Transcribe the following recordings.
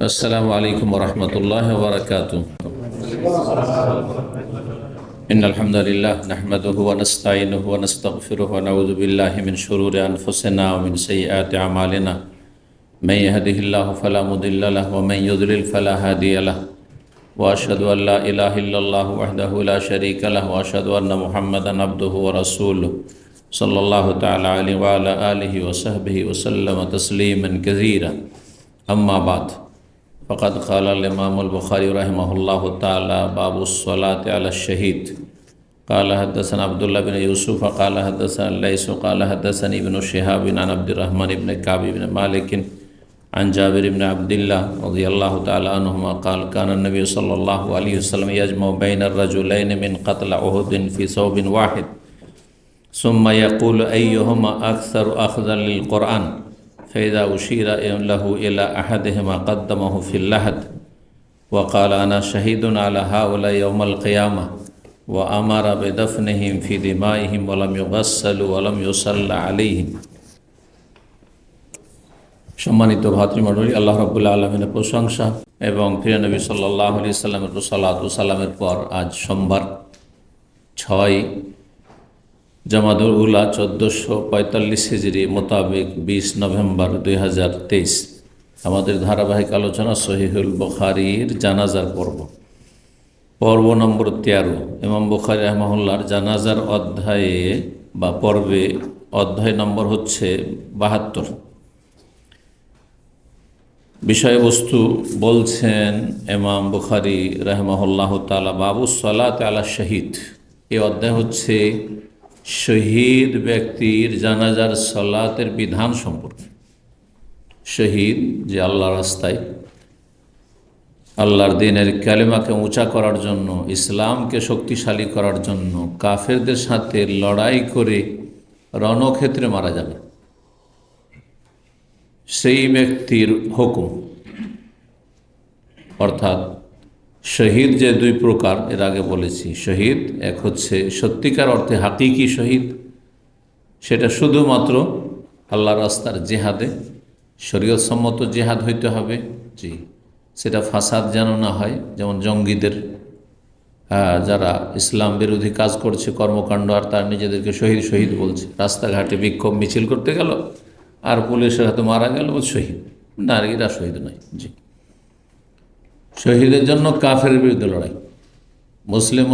السلام عليكم ورحمة الله وبركاته. إن الحمد لله نحمده ونستعينه ونستغفره ونعوذ بالله من شرور أنفسنا ومن سيئات أعمالنا. من يهده الله فلا مضل له ومن يضلل فلا هادي له. وأشهد أن لا إله إلا الله وحده لا شريك له وأشهد أن محمدا عبده ورسوله صلى الله تعالى عليه وعلى آله وصحبه وسلم تسليما كثيرا. أما بعد فقد قال الإمام البخاري رحمه الله تعالى باب الصلاة على الشهيد. قال حدثنا عبد الله بن يوسف قال حدثنا الليث قال حدثني ابن شهاب عن عبد الرحمن بن كعب بن مالك عن جابر بن عبد الله رضي الله تعالى عنهما قال كان النبي صلى الله عليه وسلم يجمع بين الرجلين من قتل أحد في ثوب واحد ثم يقول أيهما أكثر أخذا للقرآن فإذا أشير له إلى أحدهما قدمه في اللحد وقال أنا شهيد على هؤلاء يوم القيامة وأمر بدفنهم في دمائهم ولم يغسلوا ولم يصلى عليهم. সম্মানিত ভাতৃমণ্ডলী, আল্লাহ রাব্বুল আলামিনের প্রশংসা এবং প্রিয় নবী সাল্লাল্লাহু আলাইহি সাল্লামের সালাত ও সালামের পর আজ সোমবার 6 জামাদুল উলা 1445 হিজরি মোতাবেক 20 নভেম্বর 2023 আমাদের ধারাবাহিক আলোচনা সহিহুল বুখারীর জানাজার পর্ব নম্বর 13। ইমাম বুখারী রাহিমাহুল্লাহর জানাজার অধ্যায়ে বা পর্বে অধ্যায় নম্বর হচ্ছে 72। বিষয়বস্তু বলছেন ইমাম বুখারী রাহিমাহুল্লাহু তাআলা বাবুস সালাত আলা শহীদ। এই অধ্যায় হচ্ছে শহীদ ব্যক্তির জানাজার সালাতের বিধান সম্পর্কে। শহীদ যে আল্লাহর রাস্তায় আল্লাহর দ্বীনের কালেমাকে উঁচা করার জন্য, ইসলামকে শক্তিশালী করার জন্য কাফেরদের সাথে লড়াই করে রণক্ষেত্রে মারা যাবে, সেই ব্যক্তির হুকুম। অর্থাৎ শহীদ যে দুই প্রকার এর আগে বলেছি। শহীদ এক হচ্ছে সত্যিকার অর্থে হাকিকি শহীদ, সেটা শুধুমাত্র আল্লাহর রাস্তার জেহাদে, শরীয়তসম্মত জেহাদ হইতে হবে। জি, সেটা ফাসাদ যেন না হয়, যেমন জঙ্গিদের যারা ইসলাম বিরোধী কাজ করছে কর্মকাণ্ড, আর তার নিজেদেরকে শহীদ শহীদ বলছে, রাস্তাঘাটে বিক্ষোভ মিছিল করতে গেল আর পুলিশের হাতে মারা গেল, শহীদ না, এরা শহীদ নয়। জি, শহীদের জন্য কাফেরের বিরুদ্ধে লড়াই,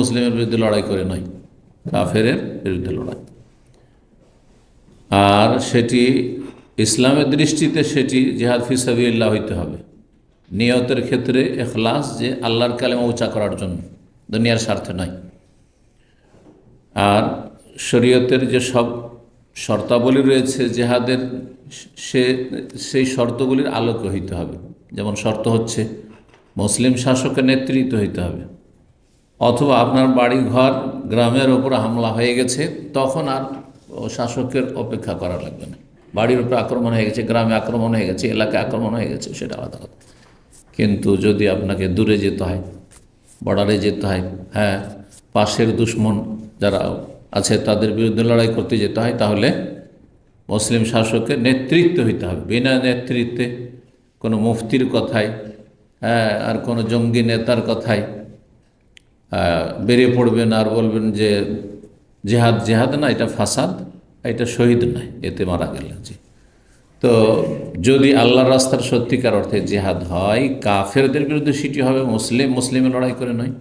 মুসলিমের বিরুদ্ধে লড়াই করে নয়, কাফেরের বিরুদ্ধে লড়াই। আর সেটি ইসলামের দৃষ্টিতে সেটি জিহাদ ফি সাবিলিল্লাহ হইতে হবে। নিয়তের ক্ষেত্রে ইখলাস, যে আল্লাহর কালেমা উঁচা করার জন্য, দুনিয়ার স্বার্থে নয়। আর শরীয়তের যে সব শর্তাবলী রয়েছে জেহাদের, সেই শর্তগুলির আলোকে হইতে হবে। যেমন শর্ত হচ্ছে মুসলিম শাসকের নেতৃত্ব হইতে হবে, অথবা আপনার বাড়ি ঘর গ্রামের ওপর হামলা হয়ে গেছে, তখন আর শাসকের অপেক্ষা করা লাগবে না। বাড়ির উপর আক্রমণ হয়ে গেছে, গ্রামে আক্রমণ হয়ে গেছে, এলাকায় আক্রমণ হয়ে গেছে, সেটা আলাদা কথা। কিন্তু যদি আপনাকে দূরে যেতে হয়, বর্ডারে যেতে হয়, হ্যাঁ, পাশের দুশ্মন যারা আছে তাদের বিরুদ্ধে লড়াই করতে যেতে হয়, তাহলে মুসলিম শাসকের নেতৃত্ব হইতে হবে। বিনা নেতৃত্বে কোনো মুফতির কথায়, হ্যাঁ, আর কোনো জঙ্গি নেতার কথায় বেরিয়ে পড়বেন আর বলবেন যে জেহাদ জেহাদ না, এটা ফাসাদ, এটা শহীদ নয়, এতে মারা গেল। জি, তো যদি আল্লাহর রাস্তার সত্যিকার অর্থে জেহাদ হয়, কাফেরদের বিরুদ্ধে সেটি হবে মুসলিমের লড়াই করে নয়।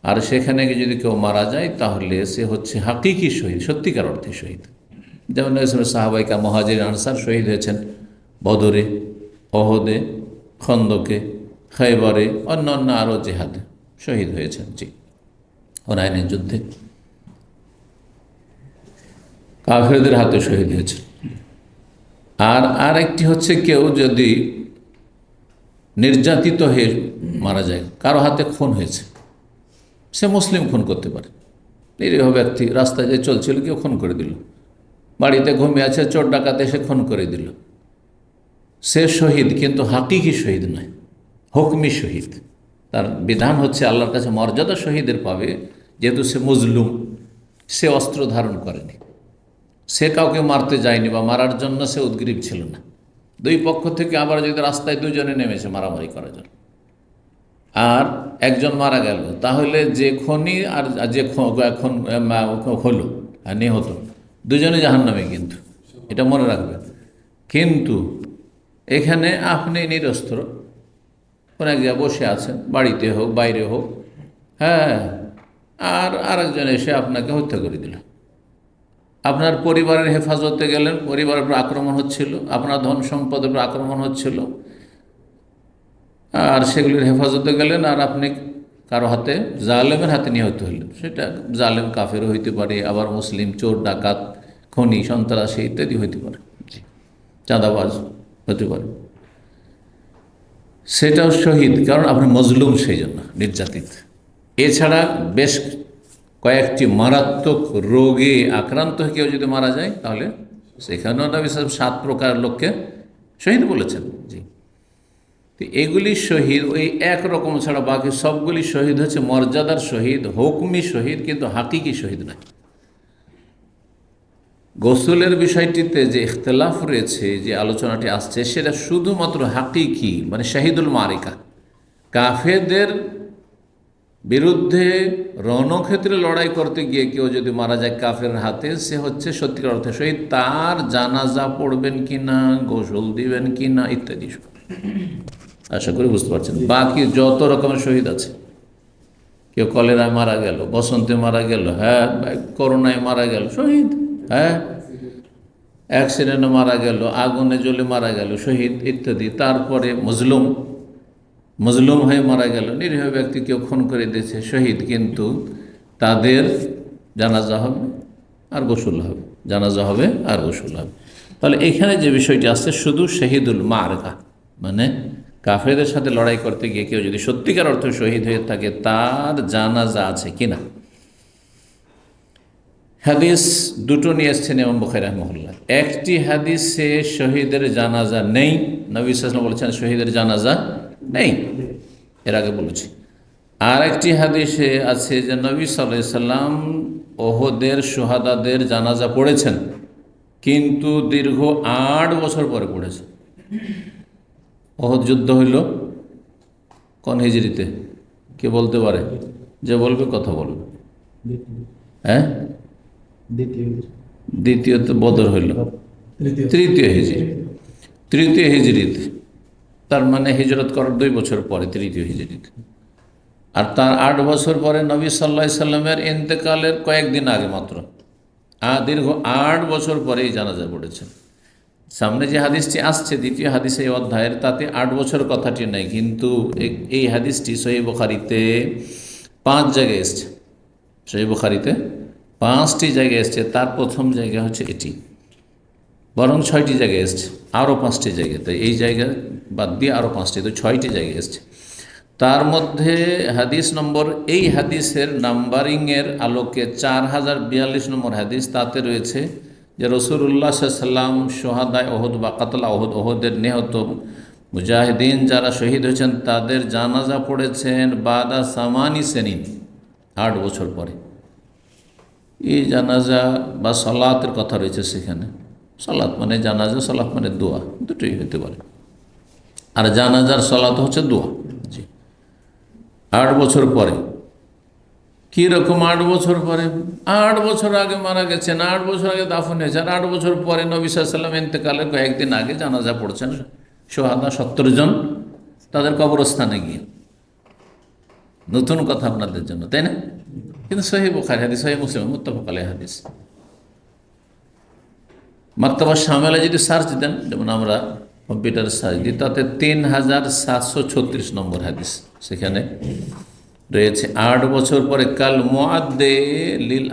আর সেখানে গিয়ে যদি কেউ মারা যায়, তাহলে সে হচ্ছে হাকিকি শহীদ, সত্যিকার অর্থে শহীদ। যেমন সাহাবাইকা মুহাজির আনসার শহীদ হয়েছেন বদরে, ওহদে, খন্দকে, খায়বারে, অন্যান্য আরও জেহাদে শহীদ হয়েছেন। জি, হুনাইনের যুদ্ধে কাফেরদের হাতে শহীদ হয়েছেন। আর একটি হচ্ছে কেউ যদি নির্যাতিত হয়ে মারা যায়, কারো হাতে খুন হয়েছে, সে মুসলিম খুন করতে পারে। নিরীহ ব্যক্তি রাস্তায় যে চলছিল, কেউ খুন করে দিল, বাড়িতে ঘুমিয়ে আছে, চোর ডাকাত এসে খুন করে দিল, সে শহীদ, কিন্তু হাকিকি শহীদ নয়, হুকমি শহীদ। তার বিধান হচ্ছে আল্লাহর কাছে মর্যাদা শহীদের পাবে, যেহেতু সে মজলুম, সে অস্ত্র ধারণ করেনি, সে কাউকে মারতে যায়নি বা মারার জন্য সে উদ্গ্রীব ছিল না, দুই পক্ষ থেকে আবার যদি রাস্তায় দুজনে নেমেছে মারামারি করার জন্য, আর একজন মারা গেল, তাহলে যে খনি আর যে এখন হলো আর নিহত দুজনে জাহান্নামে, কিন্তু এটা মনে রাখবেন। কিন্তু এখানে আপনি নিরস্ত্র কোন এক জায়গায় বসে আছেন, বাড়িতে হোক বাইরে হোক, হ্যাঁ, আর আরেকজন এসে আপনাকে হত্যা করে দিল। আপনার পরিবারের হেফাজতে গেলেন, পরিবারের উপর আক্রমণ হচ্ছিল, আপনার ধন সম্পদের উপর আক্রমণ হচ্ছিল, আর সেগুলির হেফাজতে গেলেন, আর আপনি কারো হাতে, জালেমের হাতে নিহত হইলেন। সেটা জালেম কাফেরও হইতে পারে, আবার মুসলিম চোর ডাকাত খনি সন্ত্রাসী ইত্যাদি হইতে পারে, চাঁদাবাজ হতে পারে। সেটাও শহীদ, কারণ আপনি মজলুম, সেই জন্য নির্যাতিত। এছাড়া বেশ কয়েকটি মারাত্মক রোগে আক্রান্ত হয়ে কেউ যদি মারা যায়, তাহলে সেখানেও নবী সাল্লাল্লাহু আলাইহি ওয়াসাল্লাম 7 প্রকার লোককে শহীদ বলেছেন। জি, তো এগুলি শহীদ ওই একরকম ছাড়া বাকি সবগুলি শহীদ হচ্ছে মর্যাদার শহীদ, হুকমি শহীদ, কিন্তু হাকিকি শহীদ নয়। গোসলের বিষয়টিতে যে ইখতিলাফ রয়েছে, যে আলোচনাটি আসছে, সেটা শুধুমাত্র হাকিকি, মানে শাহিদুল মারিকা, কাফেরদের বিরুদ্ধে রণক্ষেত্রে লড়াই করতে গিয়ে কেউ যদি মারা যায় কাফের হাতে, সে হচ্ছে সত্যিকার অর্থে শহীদ। তার জানাজা পড়বেন কিনা, গোসল দিবেন কিনা ইত্যাদি, আশা করি বুঝতে পারছেন। বাকি যত রকমের শহীদ আছে, কেউ কলেরায় মারা গেল, বসন্তে মারা গেল, হ্যাঁ, করোনায় মারা গেল, শহীদ, হ্যাঁ, অ্যাক্সিডেন্টে মারা গেল, আগুনে জ্বলে মারা গেল, শহীদ ইত্যাদি। তারপরে মজলুম হয়ে মারা গেল, নিরীহ ব্যক্তি কেউ খুন করে দিয়েছে, শহীদ, কিন্তু তাদের জানাজা হবে আর গোসল হবে, জানাজা হবে আর গোসল হবে। তাহলে এখানে যে বিষয়টি আসছে, শুধু শহীদুল মারকা, মানে কাফেরদের সাথে লড়াই করতে গিয়ে কেউ যদি সত্যিকার অর্থে শহীদ হয়ে থাকে, তার জানাজা আছে কিনা। হাদিস দুটো নিয়ে এসছেন ইমাম বুখারী রাহিমাহুল্লাহ। একটি হাদিসে শহীদের জানাজা নেই, নবী সাল্লাল্লাহু আলাইহি ওয়াসাল্লাম বলেছেন শহীদের জানাজা নেই, এর আগে বলেছি। আর একটি হাদিসে আছে যে নবী সাল্লাল্লাহু আলাইহি ওয়াসাল্লাম ওহদের শুহাদাদের জানাজা পড়েছেন, কিন্তু দীর্ঘ 8 বছর পরে পড়েছেন। ওহদ যুদ্ধ হইল কোন হিজরিতে, কে বলতে পারে? যে বলবে কথা বলবে। হ্যাঁ, দ্বিতীয়ত বদর হইল তৃতীয় হিজরিতে, তার মানে হিজরত করার 2 বছর পরে, তৃতীয় হিজরিতে। আর তার 8 বছর পরে নবী সাল্লাল্লাহু আলাইহি সাল্লামের ইন্তেকালের কয়েকদিন আগে মাত্র, দীর্ঘ 8 বছর পরেই জানাজা পড়েছেন। সামনে যে হাদিসটি আসছে, দ্বিতীয় হাদিস এই অধ্যায়ের, তাতে 8 বছর কথাটি নেই, কিন্তু এই হাদিসটি সহিহ বুখারীতে 5 জায়গায় এসছে। সহিহ বুখারীতে 5টি জায়গায় এসছে, তার প্রথম জায়গা হচ্ছে এটি, বরং 6টি জায়গায় এসছে, আরও 5টি জায়গায়। তাই এই জায়গা বাদ দিয়ে আরও 5টি, তো 6টি জায়গায় এসছে। তার মধ্যে হাদিস নম্বর, এই হাদিসের নাম্বারিংয়ের আলোকে 4042 নম্বর হাদিস, তাতে রয়েছে যে রাসূলুল্লাহ সাল্লাল্লাহু আলাইহি ওয়াসাল্লাম শুহাদায়ে ওহদ বা কাতলা ওহদ, ওহদের নিহত মুজাহিদিন যারা শহীদ হয়েছেন, তাদের জানাজা পড়েছেন বাদা সামানি সিনিন, 8 বছর পরে। এই জানাজা বা সালাতের কথা রয়েছে সেখানে। সালাত মানে জানাজা, সালাত মানে দোয়া, দুটোই হতে পারে। আর জানাজার সালাত হচ্ছে দোয়া। জি, 8 বছর পরে। কীরকম 8 বছর পরে? 8 বছর আগে মারা গেছেন, 8 বছর আগে দাফন হয়েছে, আর 8 বছর পরে নবী সাল্লাল্লাহু আলাইহি ওয়াসাল্লাম ইন্তেকালের কয়েকদিন আগে জানাজা পড়ছেন শুহাদা 70 জন, তাদের কবরস্থানে গিয়ে। নতুন কথা আপনাদের জন্য, তাই না? কিন্তু সহিহ বুখারী হাদিস, সহিহ মুসলিম, মুত্তাফাক আলাইহি হাদিস। মাকতাবা শামিলা যদি সার্চ দেন, যেমন আমরা কম্পিউটার সার্চ দিই, তাতে 3736 নম্বর হাদিস সেখানে রয়েছে। 8 বছর পরে কাল মুআদ্দে লিল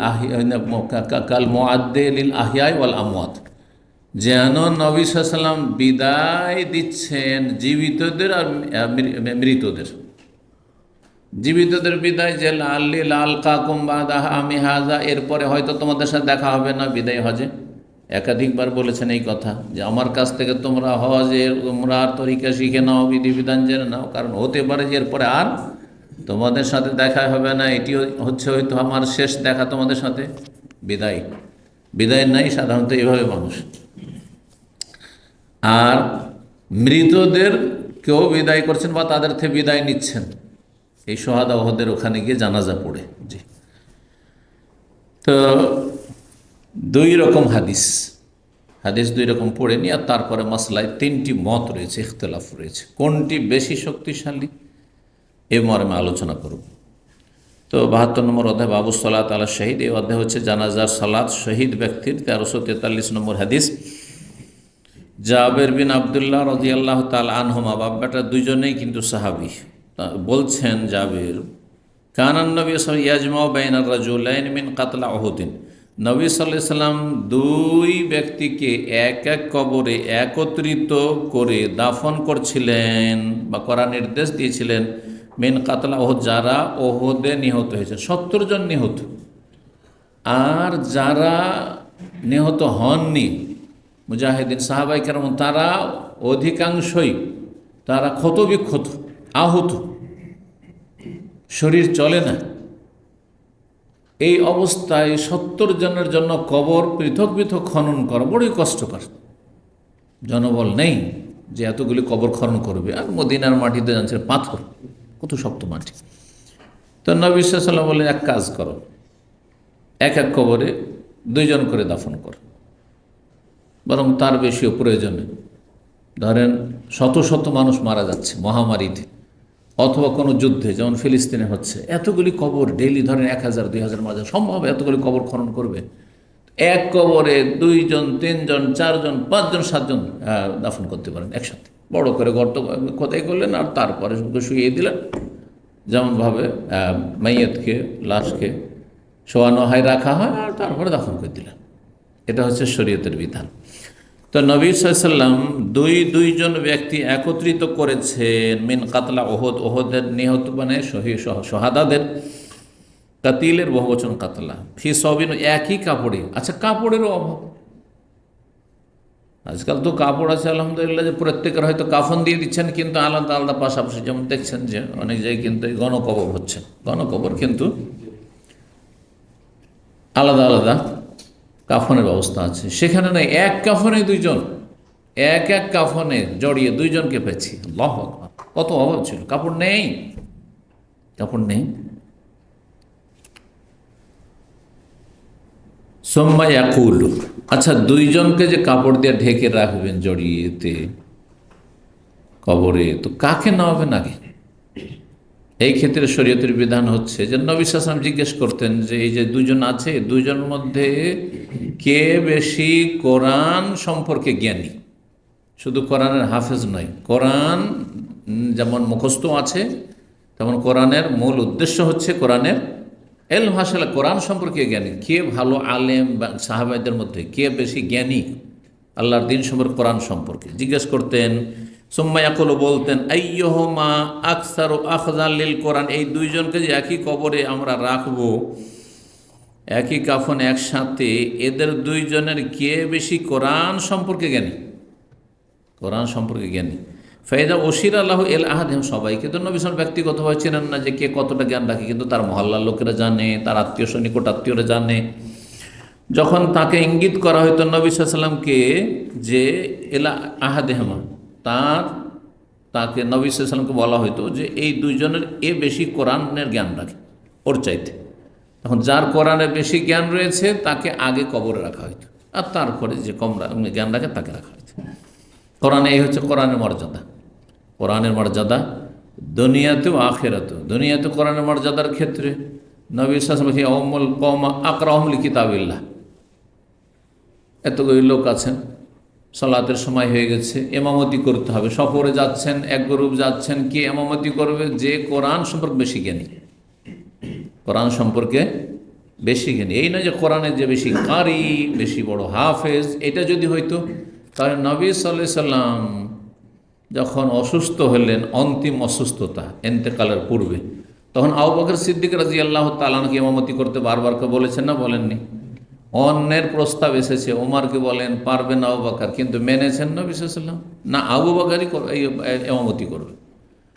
আহিয়া ওয়াল আমওয়াত, যেন নবী সাল্লাল্লাহু আলাইহি ওয়াসাল্লাম বিদায় দিচ্ছেন জীবিতদের আর মৃতদের। জীবিতদের বিদায়, যে লাল কাকুম বাদা আমি হাজা, এরপরে হয়তো তোমাদের সাথে দেখা হবে না বিদায় হজে। একাধিকবার বলেছেন এই কথা, যে আমার কাছ থেকে তোমরা হজের উমরার তরিকা শিখে নাও, বিধিবিধান জেনে নাও, কারণ হতে পারে যে এরপরে আর তোমাদের সাথে দেখা হবে না, এটি হচ্ছে হয়তো আমার শেষ দেখা তোমাদের সাথে। বিদায় নাই সাধারণত এভাবে মানুষ। আর মৃতদের কেউ বিদায় করছেন বা তাদের থেকে বিদায় নিচ্ছেন এই সোহাদা ওহদের ওখানে গিয়ে জানাজা পড়ে। জি, তো দুই রকম হাদিস দুই রকম পড়ে নিয়ে আর তারপরে মাসলায় তিনটি মত রয়েছে, ইখতলাফ রয়েছে, কোনটি বেশি শক্তিশালী এ মর্মে আলোচনা করব। তো 72 নম্বর অধ্যায় বাবু সালাত আলা শহীদ, এই অধ্যায় হচ্ছে জানাজার সালাত শহীদ ব্যক্তির। 1343 নম্বর হাদিস, জাবের বিন আবদুল্লাহ রাদিয়াল্লাহু তাআলা আনহুমা, বাপ বেটা দুইজনেই কিন্তু সাহাবী, বলছেন জাবের, কানান নবী সাল্লাল্লাহু আলাইহি ওয়াসাল্লাম ইয়াজমাউ বাইনার রাজুলাইন মিন কাতলা উহুদিন, নবী সাল্লাল্লাহু আলাইহি ওয়াসাল্লাম দুই ব্যক্তিকে এক এক কবরে একত্রিত করে দাফন করছিলেন বা করার নির্দেশ দিয়েছিলেন। মিন কাতলা উহুদ, যারা ওহুদে নিহত হয়েছে, 70 জন নিহত, আর যারা নিহত হননি মুজাহিদিন সাহাবায়ে কেরাম, তারা অধিকাংশই তারা ক্ষতবিক্ষত, আহত, শরীর চলে না। এই অবস্থায় 70 জনের জন্য কবর পৃথক পৃথক খনন করা বড়ই কষ্টকর। জনবল নেই যে এতগুলি কবর খনন করবে, আর মদিনার মাটিতে জানছে পাথর, কত শক্ত মাটি। তো নবী সাল্লাল্লাহু আলাইহি ওয়াসাল্লাম বললেন, এক কাজ করো, এক এক কবরে 2 জন করে দাফন করো, বরং তার বেশিও প্রয়োজনে। ধরেন শত শত মানুষ মারা যাচ্ছে মহামারীতে অথবা কোনো যুদ্ধে, যেমন ফিলিস্তিনে হচ্ছে, এতগুলি কবর ডেইলি ধরেন 1000 2000 মারা যায়, সম্ভব এতগুলি কবর খনন করবে? এক কবরে 2 জন 3 জন 4 জন 5 জন 7 জন দাফন করতে পারেন একসাথে, বড় করে গর্ত খোদাই করলেন আর তারপরে শুইয়ে দিলেন, যেমনভাবে মাইয়াতকে, লাশকে শোয়ানো হয়, রাখা হয়, আর তারপরে দাফন করে দিলেন। এটা হচ্ছে শরীয়তের বিধান। তো নবী সাল্লাল্লাহু আলাইহি ওয়াসাল্লাম দুইজন ব্যক্তি একত্রিত করেছেন মিন কাতলা ওহদ, ওহদের নিহত মানে শহাদাদের, কাতিলের বহুবচন কাতলা, ফি সবিন, একই কাপড়ে। আচ্ছা, কাপড়েরও অভাব, আজকাল তো কাপড় আছে আলহামদুলিল্লাহ, যে প্রত্যেকের হয়তো কাফন দিয়ে দিচ্ছেন, কিন্তু আলাদা আলাদা পাশাপাশি, যেমন দেখছেন যে অনেক জায়গায় কিন্তু গণকবর হচ্ছে, গণকবর কিন্তু আলাদা আলাদা কাফনের ব্যবস্থা আছে, সেখানে নাই, এক কাফনে 2 জন, এক এক কাফনে জড়িয়ে 2 জনকে পেয়েছি। আল্লাহু আকবার, কত অভাব ছিল, কাপড় নেই, কাপড় নেই। সুম্মা ইয়াকুলু, আচ্ছা 2 জনকে যে কাপড় দিয়ে ঢেকে রাখবেন জড়িয়েতে কবরে, তো কাকে নামাবেন আগে? এই ক্ষেত্রে শরীয়তের বিধান হচ্ছে যে নবী সাল্লাল্লাহু আলাইহি ওয়াসাল্লাম জিজ্ঞেস করতেন যে এই যে 2 জন আছে, 2 জনের মধ্যে কে বেশি কোরআন সম্পর্কে জ্ঞানী? শুধু কোরআনের হাফেজ নয়, কোরআন যেমন মুখস্থ আছে, তেমন কোরআনের মূল উদ্দেশ্য হচ্ছে কোরআনের এলম হাসিল, কোরআন সম্পর্কে জ্ঞানী। কে ভালো আলেম বা সাহাবাদের মধ্যে কে বেশি জ্ঞানী আল্লাহর দিন সম্পর্কে, কোরআন সম্পর্কে জিজ্ঞেস করতেন। সুম্মা ইয়াকুলু, বলতেন, আইয়ুহুমা আকসারু আখযাল লিল কোরআন, এই 2 জনকে যে একই কবরে আমরা রাখবো, একই কাফন একসাথে, এদের 2 জনের কে বেশি কোরআন সম্পর্কে জ্ঞানী? কোরআন সম্পর্কে জ্ঞানী। ফাইদা ওসির আল্লাহ এল আহাদিম, সবাইকে তো নবী সাল্লাল্লাহু ব্যক্তিগতভাবে চেনেন না যে কে কতটা জ্ঞান রাখে, কিন্তু তার মহল্লার লোকেরা জানে, তার আত্মীয় নিকট আত্মীয়রা জানে। যখন তাকে ইঙ্গিত করা হয়তো নবী সাল্লাল্লাহু আলাইহি ওয়াসাল্লামকে যে এলা আহাদেহমা, তাকে নবী সাল্লাল্লাহু আলাইহি ওয়াসাল্লামকে বলা হয়তো যে এই 2 জনের এ বেশি কোরআনের জ্ঞান রাখে ওর চাইতে, তখন যার কোরআনের বেশি জ্ঞান রয়েছে তাকে আগে কবরে রাখা হয়তো, আর তারপরে যে কম জ্ঞান রাখে তাকে রাখা হয়তো। কোরআনে এই হচ্ছে কোরআনের মর্যাদা। কোরআনের মর্যাদা দুনিয়াতেও আখিরাতেও। দুনিয়াতে কোরআনের মর্যাদার ক্ষেত্রে নবী সাল্লাল্লাহু আলাইহি ওয়াসাল্লাম উম্মুল কওম আকরাহুম লিকিতাবিল্লাহ, এতগুলি লোক আছেন, সালাতের সময় হয়ে গেছে, এমামতি করতে হবে, সফরে যাচ্ছেন, এক গ্রুপ যাচ্ছেন, কে এমামতি করবে? যে কোরআন সম্পর্কে বেশি জ্ঞানী, কোরআন সম্পর্কে বেশি জ্ঞানী। এই নয় যে কোরআনের যে বেশি কারি, বেশি বড় হাফেজ, এটা যদি হইতো তাহলে নবী সাল্লাল্লাহু আলাইহি ওয়াসাল্লাম যখন অসুস্থ হলেন, অন্তিম অসুস্থতা ইন্তেকালের পূর্বে, তখন আবু বকর সিদ্দিক রাদিয়াল্লাহু তাআলা আনহুকে ইমামতি করতে বারবার করে বলেছেন না বলেননি? অন্যের প্রস্তাব এসেছে, ওমরকে বলেন পারবেন আবু বকর, কিন্তু মেনেছেন নবী সাল্লাল্লাহু আলাইহি ওয়াসাল্লাম না, আবু বকরই ইমামতি করবে।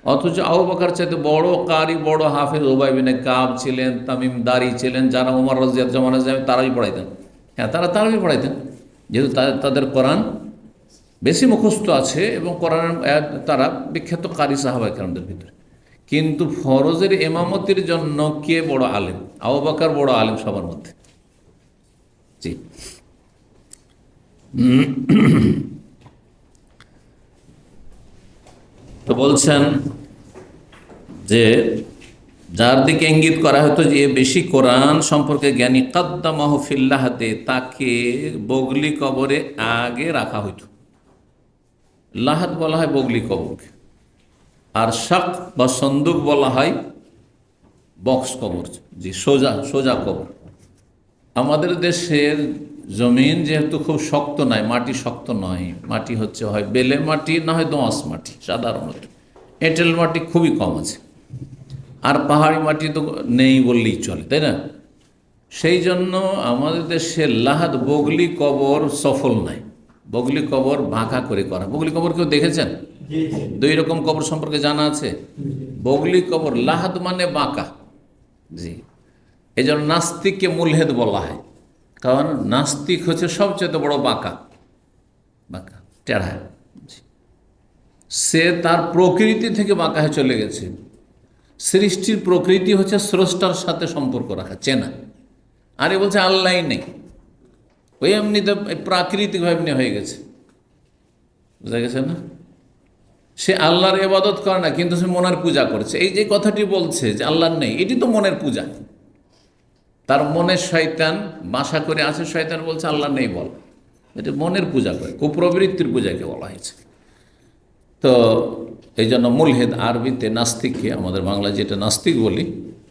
অথচ আবু বকর চাইতে বড় কারি, বড় হাফেজ উবাই বিন কাব ছিলেন, তামিম দারি ছিলেন, যারা ওমর রাদিয়াল্লাহু জামানায় তারাই পড়াইতেন। হ্যাঁ, তারাই পড়াইতেন, যেহেতু তাদের কোরআন বেশি মুখস্থ আছে এবং কোরআনের আয়াত তারা বিখ্যাত কারি সাহাবায়ে কেরামদের ভিতরে। কিন্তু ফরজের ইমামতির জন্য কে বড় আলেম? আবু বকর বড় আলেম সবার মধ্যে। জি, তো বলছেন যে যার দিকে ইঙ্গিত করা হতো যে বেশি কোরআন সম্পর্কে জ্ঞানী, কাদ্দামাহু ফিল লাহাতে, তাকে বগলি কবরে আগে রাখা হইতো। লাহাত বলা হয় বগলি কবরকে, আর শাক বা সন্দুক বলা হয় বক্স কবর, জি সোজা সোজা কবর। আমাদের দেশের জমিন যেহেতু খুব শক্ত নয়, মাটি শক্ত নয়, মাটি হচ্ছে হয় বেলে মাটি না হয় দোআঁশ মাটি, সাধারণত এঁটেল মাটি খুবই কম আছে, আর পাহাড়ি মাটি তো নেই বললেই চলে, তাই না? সেই জন্য আমাদের দেশে লাহাদ বগলি কবর সফল নাই। বগলি কবর বাঁকা করে করা। বগলি কবর কেউ দেখেছেন? দুই রকম কবর সম্পর্কে জানা আছে। বগলি কবর লাহাদ মানে বাঁকা, জি। এই জন্য নাস্তিককে মুলহেদ বলা হয়, কারণ নাস্তিক হচ্ছে সবচেয়ে বড় বাঁকা, বাঁকা টেढ़া। সে তার প্রকৃতি থেকে বাঁকা হয়ে চলে গেছে। সৃষ্টির প্রকৃতি হচ্ছে স্রষ্টার সাথে সম্পর্ক রাখা, চেনা। আর এ বলছে আল্লাহ নেই, ওই এমনিতে প্রাকৃতিকভাবে এমনি হয়ে গেছে, বুঝা গেছে না? সে আল্লাহর ইবাদত করে না, কিন্তু সে মনের পূজা করেছে। এই যে কথাটি বলছে যে আল্লাহ নেই, এটি তো মনের পূজা। তার মনের শয়তান বাসা করে আছে, শয়তান বলছে আল্লাহ নেই বল, এটা মনের পূজা করে, কুপ্রবৃত্তির পূজাকে বলা হয়েছে। তো এই জন্য মুলহেদ আরবিতে নাস্তিককে, আমাদের বাংলায় যেটা নাস্তিক বলি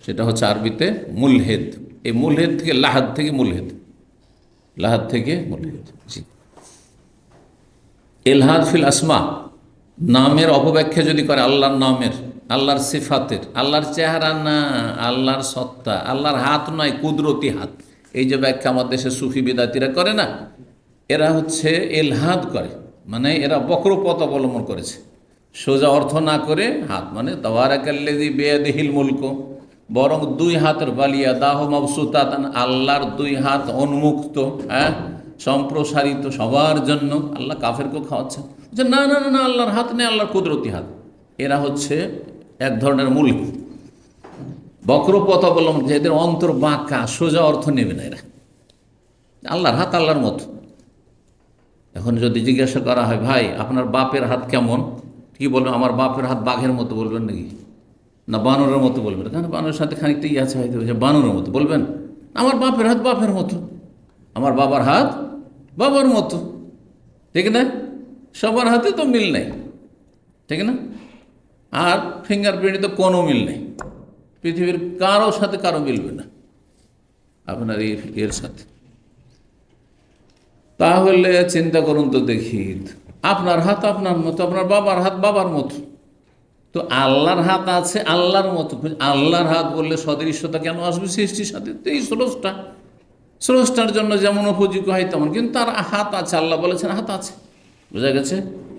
সেটা হচ্ছে আরবিতে মুলহেদ। এই মুলহেদ থেকে লাহাদ থেকে মুলহেদ, লাহাদ থেকে মুলহেদ, জি। ইলহাদ ফিল আসমা, নামের অপব্যাখ্যা যদি করে, আল্লাহর নামের, আল্লাহর সিফাতের, আল্লাহর চেহারা না, আল্লাহর সত্তা, আল্লাহর হাত নয়, কুদরতি হাত, এই যে ব্যাখ্যা আমার দেশে সুফি বিদাতিরা করে না, এরা হচ্ছে ইলহাদ করে, মানে এরা বক্রপথ অবলম্বন করেছে। সোজা অর্থ না করে হাত মানে তাবারাকাল্লাযী বিয়াদিহিল মুলক, বরং দুই হাতের বালিয়া দাহ মাবসুতাতান, আল্লাহর দুই হাত উন্মুক্ত, হ্যাঁ, সম্প্রসারিত সবার জন্য। আল্লাহ কাফেরকেও খাওয়াচ্ছেন যে না না না, আল্লাহর হাত নেই, আল্লাহর কুদরতি হাত। এরা হচ্ছে এক ধরনের মূল বক্রপথ অবলম্বন, এদের অন্তর বাঁকা, সোজা অর্থ নেবে না এরা। আল্লাহর হাত আল্লাহর মতো। এখন যদি জিজ্ঞাসা করা হয়, ভাই আপনার বাপের হাত কেমন, কি বলবেন? আমার বাপের হাত বাঘের মতো বলবেন নাকি, না বানরের মতো বলবেন? কেন, বানরের সাথে খানিকটা ইয়ে আছে হয়তো, বানরের মতো বলবেন? আমার বাপের হাত বাপের মতো, আমার বাবার হাত বাবার মতো, ঠিক না? সবার হাতে তো মিল নেই, ঠিক না? আর ফিঙ্গারপ্রিন্টে তো কোনো মিল নেই, পৃথিবীর কারো সাথে কারো মিলবে না আপনার এর সাথে। তাহলে চিন্তা করুন তো দেখি, আপনার হাত আপনার মতো, আপনার বাবার হাত বাবার মতো, তো আল্লাহর হাত আছে আল্লাহর মতো। আল্লাহর হাত বললে সদৃশ্যতা কেন আসবে সৃষ্টির সাথে? তো এই স্রষ্টার জন্য যেমন উপযোগী হয় তেমন, কিন্তু তার হাত আছে, আল্লাহ বলেছেন হাত আছে, বোঝা গেছে?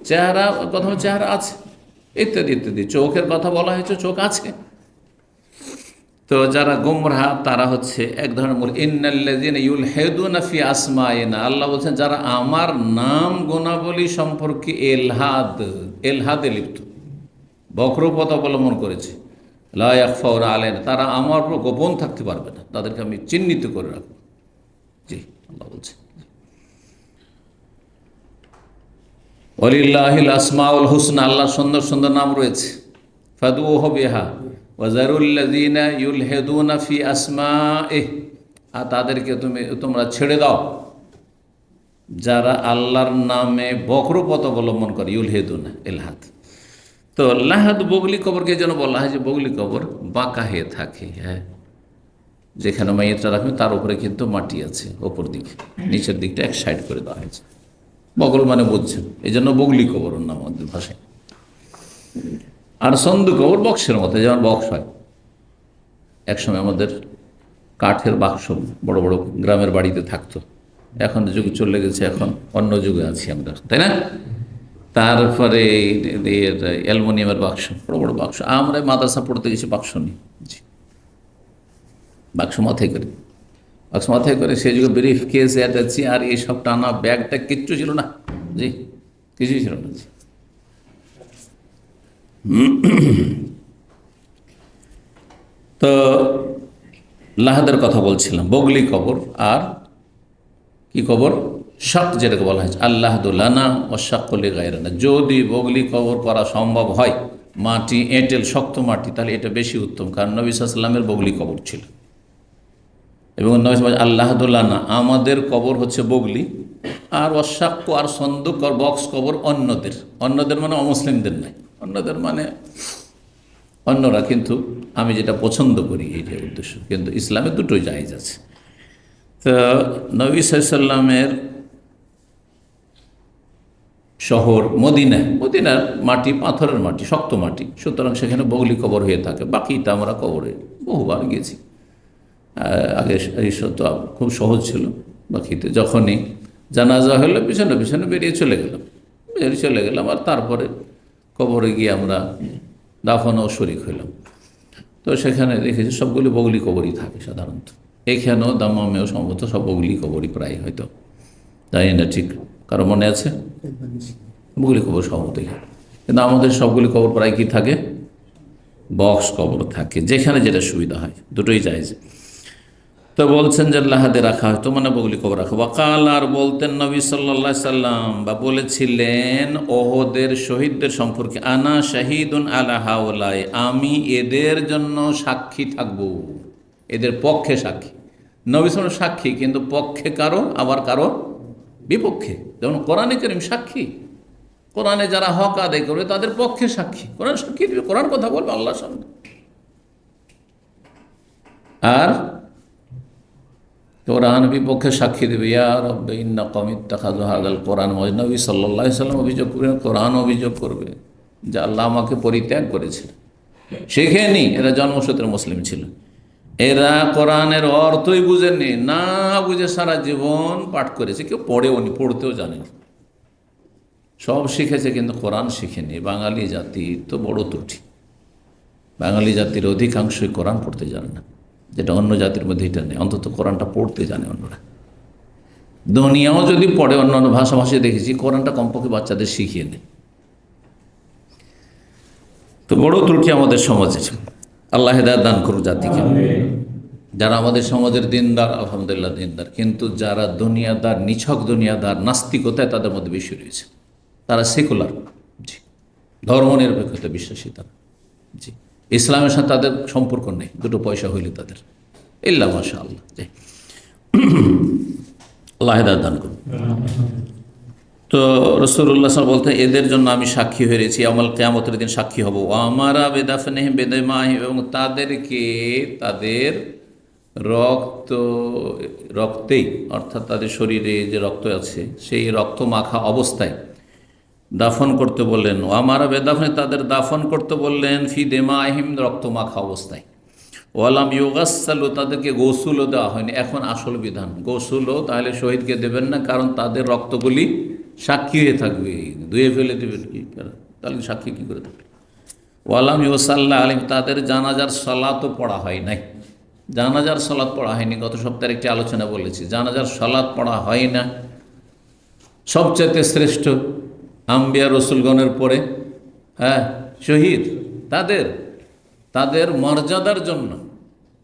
চেহারা, কথা চেহারা আছে, ইত্যাদি ইত্যাদি। চোখের কথা বলা হয়েছে, চোখ আছে। তো যারা গুমরাহ তারা হচ্ছে এক ধরনের মূল। ইন্নাল্লাযীনা ইউলহিদুনা ফি আসমাইনা, আল্লাহ বলছেন যারা আমার নাম গুণাবলী সম্পর্কে এলহাদে লিপ্ত, বক্রপথ অবলম্বন করেছে, লা ইয়াখফাউনা আলাইনা, তারা আমার উপর গোপন থাকতে পারবে না, তাদেরকে আমি চিহ্নিত করে রাখবো। জি, আল্লাহ বলছে ওয়ালিল্লাহিল আসমাউল হুসনা, আল্লাহর সুন্দর সুন্দর নাম রয়েছে, ফাদউহু বিহা ওয়াজারুল্লাযীনা ইউলহিদুনা ফি আসমাইহি, আর তাদেরকে তোমরা ছেড়ে দাও যারা আল্লাহর নামে বক্রপথ অবলম্বন করে, ইউলহিদুনা ইলহাদ। তো লাহাদ বগলি কবরকে যেন বলা হয় যে বগলি কবর বাঁকা হয়ে থাকে, হ্যাঁ, যেখানে মাইয়াতটা রাখবে তার উপরে কিন্তু মাটি আছে, ওপর দিকে, নিচের দিকটা এক সাইড করে দেওয়া হয়েছে। বগল মানে বুঝছেন, এই জন্য বগলি কবর নাম আমাদের ভাষায়। আর সন্দু কবর বক্সের মতো, যেমন বক্স হয়। একসময় আমাদের কাঠের বাক্স বড় বড় গ্রামের বাড়িতে থাকতো, এখন যুগ চলে গেছে, এখন অন্য যুগে আছি আমরা, তাই না? তারপরে অ্যালুমিনিয়ামের বাক্স, বড় বড় বাক্স। আমরা মাদ্রাসা পড়তে গেছি, বাক্স নিই, জি, বাক্স মাথায় করে সেই যুগে ব্রিফ কেস, অ্যাটাচি আর এইসব টানা ব্যাগটা কিচ্ছু ছিল না, জি। কিছুই ছিল না। তো লাহাদের কথা বলছিলাম, বগলি কবর আর কি কবর, শাক যেটাকে বলা হয়েছে আল্লাহদুল্লানা ও শাকলি গায়রানা। যদি বগলি কবর করা সম্ভব হয়, মাটি এঁটেল শক্ত মাটি, তাহলে এটা বেশি উত্তম, কারণ নবী সাল্লাল্লাহু আলাইহি ওয়াসাল্লামের বগলি কবর ছিল। এবং নবী আল্লাহদুল্লানা আমাদের কবর হচ্ছে বগলি, আর অশাক্য আর সন্দুক আর বক্স কবর অন্যদের। অন্যদের মানে অমুসলিমদের নয়, অন্যদের মানে অন্যরা, কিন্তু আমি যেটা পছন্দ করি এইটাই উদ্দেশ্য। কিন্তু ইসলামে দুটোই জায়েজ আছে। তো নবী সাল্লাল্লাহু আলাইহি ওয়াসাল্লামের শহর মদিনার মাটি পাথরের মাটি, শক্ত মাটি, সুতরাং সেখানে বগলি কবর হয়ে থাকে। বাকিটা আমরা কবরে বহুবার গিয়েছি। আগে এই তো খুব সহজ ছিল। বাকিতে যখনই জানাজা হলো পিছনে পিছনে বেরিয়ে চলে গেলাম, আর তারপরে কবরে গিয়ে আমরা দাফনও শরিক হইলাম। তো সেখানে দেখেছি সবগুলি বগলি কবরই থাকে সাধারণত। এখানেও দাম্মামেও সম্ভবত সব বগলি কবরই প্রায়, হয়তো জানি না ঠিক, কারো মনে আছে? বগলি কবর সম্ভবত এখানে, কিন্তু আমাদের সবগুলি কবর প্রায় কি থাকে, বক্স কবর থাকে, যেখানে যেটা সুবিধা হয়, দুটোই জায়েজ। তো বলছেন যে লাহাদে রাখা হয়তো মানে বগলি কবর রাখা। ওয়াকাল, আর বলতেন নবী সাল্লাল্লাহু আলাইহি সাল্লাম, বা বলেছিলেন ওহদের শহীদদের সম্পর্কে, আনা শাহিদুন আলা হাওলাই, আমি এদের জন্য সাক্ষী থাকব, এদের পক্ষে সাক্ষী। নবী সাল্লাল্লাহু আলাইহি সাক্ষী, কিন্তু পক্ষে কারো আবার কারো বিপক্ষে। যেমন কোরআনে কারীম সাক্ষী, কোরআনে যারা হক আদায় করবে তাদের পক্ষে সাক্ষী, কোরআন সাক্ষী দেবে, কোরআন কথা বলবে আল্লাহর সামনে। আর কোরআন বিপক্ষে সাক্ষী দেবে, ইয়া রাব্বি ইন্না কওমি ইত্তাখাযু হাযাল কোরআন। নবী সাল্লাল্লাহু আলাইহি সাল্লাম অভিযোগ করবেন, কোরআন অভিযোগ করবে যে আল্লাহ আমাকে পরিত্যাগ করেছিল। শেখেনি, এরা জন্মসূত্রে মুসলিম ছিল, এরা কোরআনের অর্থই বুঝেননি, না বুঝে সারা জীবন পাঠ করেছে, কেউ পড়েওনি, পড়তেও জানেনি, সব শিখেছে কিন্তু কোরআন শিখেনি। বাঙালি জাতি তো বড় ত্রুটি, বাঙালি জাতির অধিকাংশই কোরআন পড়তে জানে না, যেটা অন্য জাতির মধ্যে এটা নেই, অন্তত কোরআনটা পড়তে জানে অন্যরা। দুনিয়াও যদি পড়ে, অন্যান্য ভাষাভাষী দেখেছি, কোরআনটা কমপক্ষে বাচ্চাদের শিখিয়ে নেয়। তো বড় ত্রুটি আমাদের সমাজের, আল্লাহ হেদায়েত দান করুন জাতিকে। যারা আমাদের সমাজের দিনদার, আলহামদুলিল্লাহ দিনদার, কিন্তু যারা দুনিয়াদার, নিছক দুনিয়াদার, নাস্তিকতায় তাদের মধ্যে বেশি রয়েছে, তারা সেকুলার, জি, ধর্মনিরপেক্ষতা বিশ্বাসী তারা, জি, ইসলামের সাথে তাদের সম্পর্ক নেই, দুটো পয়সা হইলে তাদের ইল্লা মাশাআল্লাহ। জি, আল্লাহ হেদায়েত দান করুন। তো রাসূলুল্লাহ সাল্লাল্লাহু আলাইহি ওয়াসাল্লাম বলতে, এদের জন্য আমি সাক্ষী হয়েছি, আমাল কিয়ামতের দিন সাক্ষী হব। আমারা বেদাফনিহিম বেদামাহিম, এবং তাদেরকে তাদের রক্তেই, অর্থাৎ তাদের শরীরে যে রক্ত আছে সেই রক্ত মাখা অবস্থায় দাফন করতে বললেন। আমারা বেদাফনে, তাদের দাফন করতে বললেন, ফি দেমাহিম, রক্ত মাখা অবস্থায়। ওয়ালাম ইউগাসসালু, তাদেরকে গোসুলও দেওয়া হয়নি। এখন আসল বিধান, গোসুলও তাহলে শহীদকে দেবেন না, কারণ তাদের রক্তগুলি সাক্ষী হয়ে থাকবে, ধুয়ে ফেলে দেবেন কি, তাহলে সাক্ষী কী করে থাকবে। ওয়ালাম ইউসাল্লাহ আলিম, তাদের জানাজার সালাতও পড়া হয় নাই, জানাজার সালাত পড়া হয়নি। গত সপ্তাহের একটি আলোচনা বলেছি, জানাজার সালাত পড়া হয় না। সবচাইতে শ্রেষ্ঠ আম্বিয়া রসুলগণের পরে, হ্যাঁ, শহীদ, তাদের মর্যাদার জন্য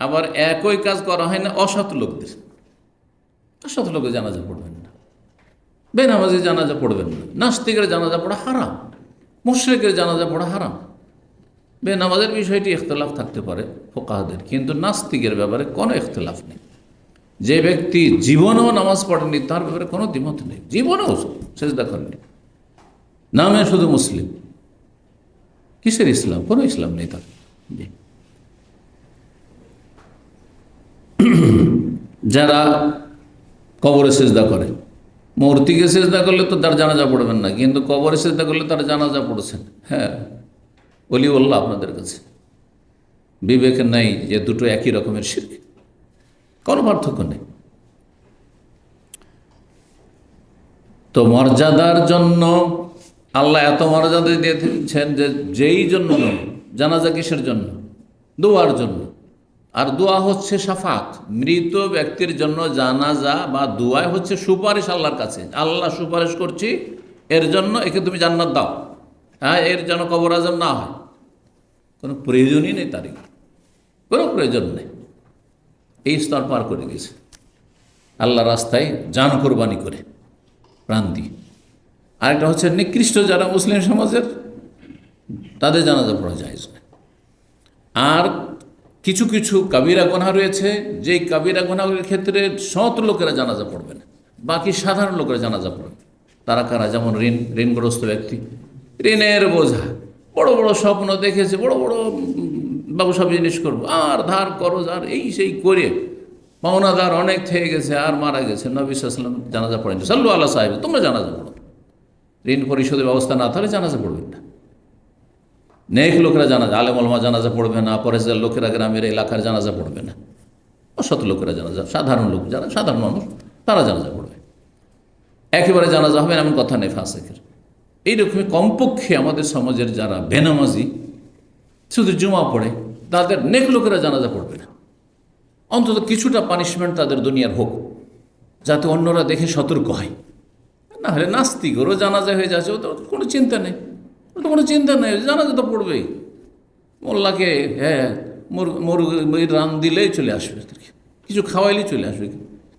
আবার একই কাজ করা হয় না অসৎ লোকদের। অসৎ লোকের জানাজা পড়বেন না, বেনামাজি জানাজা পড়বেন না, নাস্তিকের জানাজা পড়া হারাম, মুশরিকের জানাজা পড়া হারাম। বেনামাজের বিষয়টি ইখতিলাফ থাকতে পারে ফুকাহাদের, কিন্তু নাস্তিকের ব্যাপারে কোনো ইখতিলাফ নেই। যে ব্যক্তি জীবনেও নামাজ পড়েনি তার ব্যাপারে কোনো দ্বিমত নেই, জীবনেও সেজদা করেনি, নামে শুধু মুসলিম, কিসের ইসলাম, কোনো ইসলাম নেই তার। যারা কবরে সেজদা করে, মূর্তিকে সেজদা করলে তো তার জানাজা পড়বেন না, কিন্তু কবরে সেজদা করলে তার জানাজা পড়েছেন। হ্যাঁ, ওলিউল্লাহ আপনাদের কাছে, বিবেক নেই যে দুটো একই রকমের শিরক, কোনো পার্থক্য নেই। তো মর্যাদার জন্য আল্লাহ এত মর্যাদা দিয়েছেন যে যেই জন্য জানাজা, কিসের জন্য, দোয়ার জন্য। আর দোয়া হচ্ছে শাফাত, মৃত ব্যক্তির জন্য জানাজা বা দোয়া হচ্ছে সুপারিশ আল্লাহর কাছে। আল্লাহ সুপারিশ করছি এর জন্য একে তুমি জান্নাত দাও, হ্যাঁ, এর যেন কবর আজম না হয়, কোনো প্রয়োজনই নেই, তারই কোনো প্রয়োজন নেই। এই স্তর পার করে গেছে আল্লাহ রাস্তায় জান কোরবানি করে, প্রাণ দিয়ে। আরেকটা হচ্ছে নিকৃষ্ট যারা মুসলিম সমাজের, তাদের জানাজা পড়া জায়েজ না। আর কিছু কিছু কাবিরা গুনাহ রয়েছে, যেই কাবিরা গুনাহের ক্ষেত্রে সৎ লোকেরা জানাজা পড়বে না, বাকি সাধারণ লোকেরা জানাজা পড়বে। তারা কারা? যেমন ঋণগ্রস্ত ব্যক্তি, ঋণের বোঝা, বড় বড় স্বপ্ন দেখেছে, বড় বড় ব্যবসা জিনিস করবো, আর ধার করজ আর এই সেই করে পাওনাদার অনেক থেকে গেছে, আর মারা গেছে। নবী সাল্লাল্লাহু আলাইহি ওয়াসাল্লাম জানাজা পড়েন, সাল্লু আল্লাহ সাহেব, তোমরা জানাজা পড়ো। ঋণ পরিশোধের ব্যবস্থা না থাকলে জানাজা পড়বেন না। নেক লোকেরা জানাজা, আলেম ওলামা জানাজা পড়বে না, পরেশগার লোকেরা, গ্রামের এলাকার জানাজা পড়বে না, অসৎ লোকেরা জানাজা, সাধারণ লোক যারা সাধারণ মানুষ তারা জানাজা পড়বে। একেবারে জানাজা হবে এমন কথা নেই ফাসেকের। এইরকমই কমপক্ষে আমাদের সমাজের যারা বেনামাজি, শুধু জুমা পড়ে, তাদের নেক লোকেরা জানাজা পড়বে না। অন্তত কিছুটা পানিশমেন্ট তাদের দুনিয়ার হোক, যাতে অন্যরা দেখে সতর্ক হয়। না হলে নাস্তিক, ওরও জানাজা হয়ে যাচ্ছে, ও তো কোনো চিন্তা নেই, ও তো কোনো চিন্তা নেই, জানাজা তো পড়বেই। মোল্লাকে হ্যাঁ মুরগির রান দিলেই চলে আসবে, কিছু খাওয়াইলেই চলে আসবে,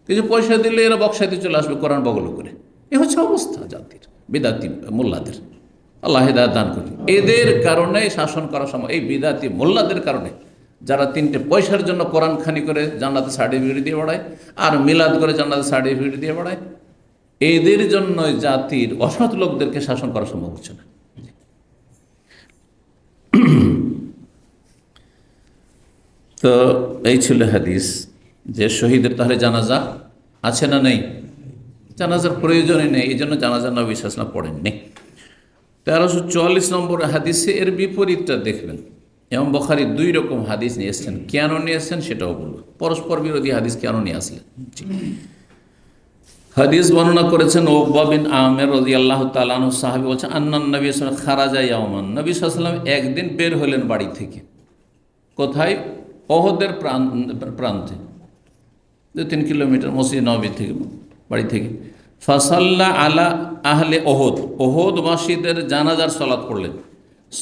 কিছু পয়সা দিলে এরা বক্সাইতে চলে আসবে কোরআন বগল করে। এ হচ্ছে অবস্থা জাতির, বিদাতি মোল্লাদের। আল্লাহ হেদায়েত দান করি। এদের কারণে শাসন করার সময় এই বিদাতি মোল্লাদের কারণে, যারা 3টে পয়সার জন্য কোরআন খানি করে জান্নাতের সার্টিফিকেট দিয়ে বেড়ায়, আর মিলাদ করে জান্নাতের সার্টিফিকেট দিয়ে বেড়ায়, এদের জন্য জাতির অসৎ লোকদেরকে শাসন করা সম্ভব হচ্ছে না। তো এই ছিল হাদিস, যে শহীদের তাহলে জানাজা আছে না নেই? জানাজার প্রয়োজনই নেই, এই জন্য জানাজা নবী সাল্লাল্লাহু আলাইহি ওয়াসাল্লাম পড়েননি। 1344 নম্বর হাদিসে এর বিপরীতটা দেখবেন। ইমাম বুখারী 2 রকম হাদিস নিয়ে এসেছেন। কেন নিয়ে এসেছেন সেটাও বলবো, পরস্পর বিরোধী হাদিস কেন নিয়ে আসলেন। হাদিস বর্ণনা করেছেন উকবা বিন আমির রাদিয়াল্লাহু তাআলা আনহু, সাহাবী বলছেন, আন্নান নবী সাল্লাল্লাহু আলাইহি ওয়াসাল্লাম খারাজা ইয়াওমান, নবী সাল্লাল্লাহু আলাইহি ওয়াসাল্লাম একদিন বের হলেন বাড়ি থেকে। কোথায়? ওহদের প্রান্তে, 2-3 কিলোমিটার মসজিদ নববী থেকে, বাড়ি থেকে। ফাসাল্লা আলা আহলে ওহদ, ওহদবাসীদের জানাজার সলাত পড়লেন।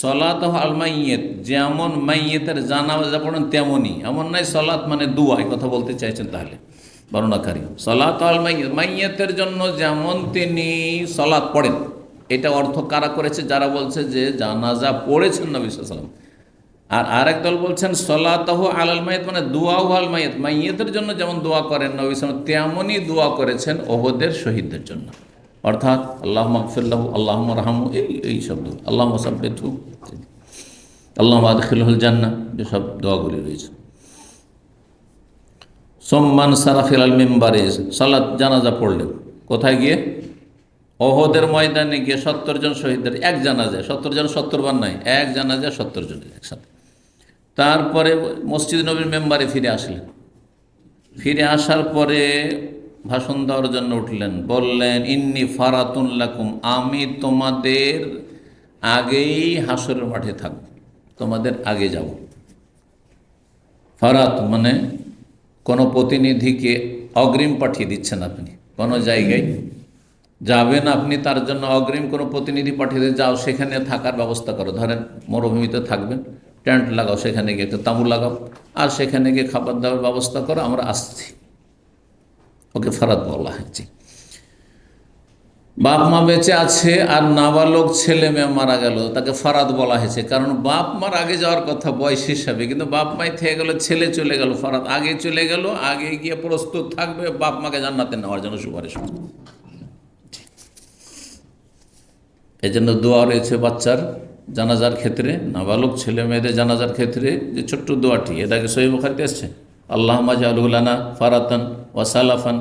সলাত আল মাইয়িত, যেমন মাইয়িতের জানাজা পড়েন তেমনই, এমন নাই সলাত মানে দুয়া, এই কথা বলতে চাইছেন তাহলে বর্ণনাকারী। সলাত আল মাইয়িত, মাইয়িতের জন্য যেমন তিনি সলাত পড়েন, এটা অর্থ কারা করেছে? যারা বলছে যে জানাজা পড়েছেন নবী সাল্লাল্লাহু আলাইহি ওয়াসাল্লাম। আর আরেক দল বলছেন সলাতাহু আলাল মাইয়িত মানে দুয়াহু আল মাইয়িত, মাইয়িতের জন্য যেমন দোয়া করেন নবী সাল্লাল্লাহু আলাইহি ওয়াসাল্লাম, তেমনই দোয়া করেছেন ওহদের শহীদদের জন্য। অর্থাৎ আল্লাহুম্মা গফিরলাহু, আল্লাহুম্মা রহমহু, এই শব্দ, আল্লাহুম্মা সাব্বিতহু, আল্লাহুম্মা আদখিলহুল জান্নাহ, যেসব দোয়াগুলি রয়েছে। সোম্মান সারাফিল আল মিম্বারে, সালাত জানাজা পড়লেন কোথায় গিয়ে? ওহদের ময়দানে গিয়ে 70 জন শহীদদের এক জানাজায়, 70 জন 70 বার নয়, এক জানাজায় 70 জনের একসাথে। তারপরে মসজিদ নবীর মেম্বারে ফিরে আসলেন। ফিরে আসার পরে ভাষণ দেওয়ার জন্য উঠলেন, বললেন, ইন্নি ফারাতুন লাকুম, আমি তোমাদের আগেই হাসরের মাঠে থাকব, তোমাদের আগে যাব। ফারাত মানে কোনো প্রতিনিধিকে অগ্রিম পাঠিয়ে দিচ্ছেন আপনি, কোনো জায়গায় যাবেন আপনি, তার জন্য অগ্রিম কোনো প্রতিনিধি পাঠিয়ে দিয়ে, যাও সেখানে থাকার ব্যবস্থা করো। ধরেন মরুভূমিতে থাকবেন, টেন্ট লাগাও, সেখানে গিয়ে একটা তাঁবু লাগাও, আর সেখানে গিয়ে খাবার দাবার ব্যবস্থা করো, আমরা আসছি। ওকে ফারাত বলা হয়েছে। বাপ মা বেঁচে আছে আর নাবালক ছেলে মেয়ে মারা গেল, তাকে ফারাত বলা হয়েছে, কারণ বাপ মার আগে যাওয়ার কথা বয়স হিসাবে, কিন্তু বাপ মাই থেকে গেল, ছেলে চলে গেল, ফারাত আগে চলে গেল, আগে গিয়ে প্রস্তুত থাকবে বাপ মাকে জান্নাতে নেওয়ার জন্য সুপারিশ। এই জন্য দোয়া রয়েছে বাচ্চার জানাজার ক্ষেত্রে, নাবালক ছেলে মেয়েদের জানাজার ক্ষেত্রে, যে ছোট্ট দোয়াটি, এটাকে সহিহ বুখারীতে এসেছে, আল্লাহুম্মা জাআলহু লানা ফারাতান ওয়া সালাফান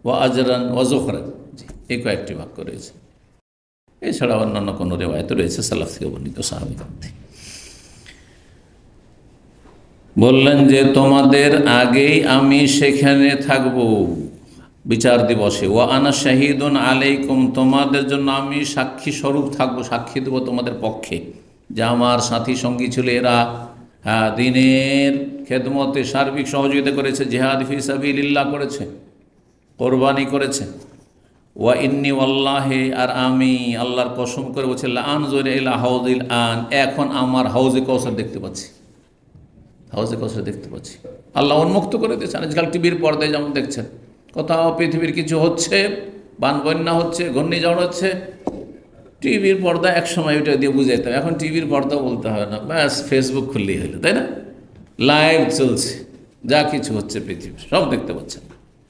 ওয়া আজরান ওয়া যুখরান, এই কয়েকটি বাক্য রয়েছে। এছাড়া অন্যান্য কোনো রেওয়ায়ত রয়েছে সালাফ থেকে বর্ণিত, সাহাবীগণ থেকে। বললেন যে তোমাদের আগেই আমি সেখানে থাকব বিচার দিবসে। ওয়া আনা শাহিদুন আলাইকুম, তোমাদের জন্য আমি সাক্ষী স্বরূপ থাকবো, সাক্ষী দেবো তোমাদের পক্ষে, যে আমার সাথী সঙ্গী ছিল এরা দ্বীনের খেদমতে সার্বিক সহযোগিতা করেছে, জিহাদ ফি সাবিলিল্লাহ করেছে, কোরবানি করেছে। ওয়া ইন্নি ওয়াল্লাহি, আর আমি আল্লাহর কসম করে বলছি, আনজুরু ইলা হাউজিল আন, এখন আমার হাউজে কাউসার দেখতে পাচ্ছি, হাউজে কাউসার দেখতে পাচ্ছি। আল্লাহ উন্মুক্ত করে দিয়েছেন। আজকাল টিভির পর্দায় যেমন দেখছেন, কোথাও পৃথিবীর কিছু হচ্ছে, বানবন্যা হচ্ছে, ঘূর্ণিঝড় হচ্ছে, টিভির পর্দা এক সময় ওইটা দিয়ে বুঝাইতে হবে, এখন টিভির পর্দা বলতে হবে না, ব্যাস ফেসবুক খুললেই হলো, তাই না? লাইভ চলছে, যা কিছু হচ্ছে পৃথিবী সব দেখতে পাচ্ছেন।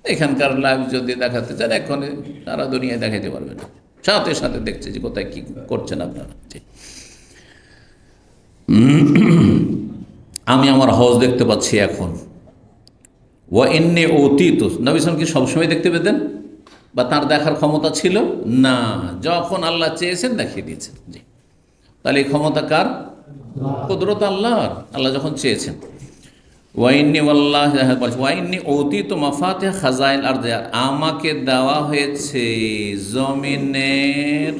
এখানকার লাইভ যদি দেখাতে চান এখন সারা দুনিয়ায় দেখাতে পারবে না, সাথে সাথে দেখছে যে কোথায় কী করছেন আপনারা। আমি আমার হজ দেখতে পাচ্ছি এখন। ওয়া ইন্নী উতীতু, নবী সাল্লাল্লাহু আলাইহি ওয়াসাল্লাম কি সবসময় দেখতে পেতেন বা তার দেখার ক্ষমতা ছিল না? যখন আল্লাহ চেয়েছেন দেখিয়ে দিয়েছেন। জি, তাহলে এই ক্ষমতা কার? কুদরত আল্লাহর। আল্লাহ যখন চেয়েছেন। ওয়াইন্নি ওয়াল্লাহি ওয়াইন্নি উতীতু মাফাতিহ খাজাইল আরদ, আমাকে দেওয়া হয়েছে জমিনের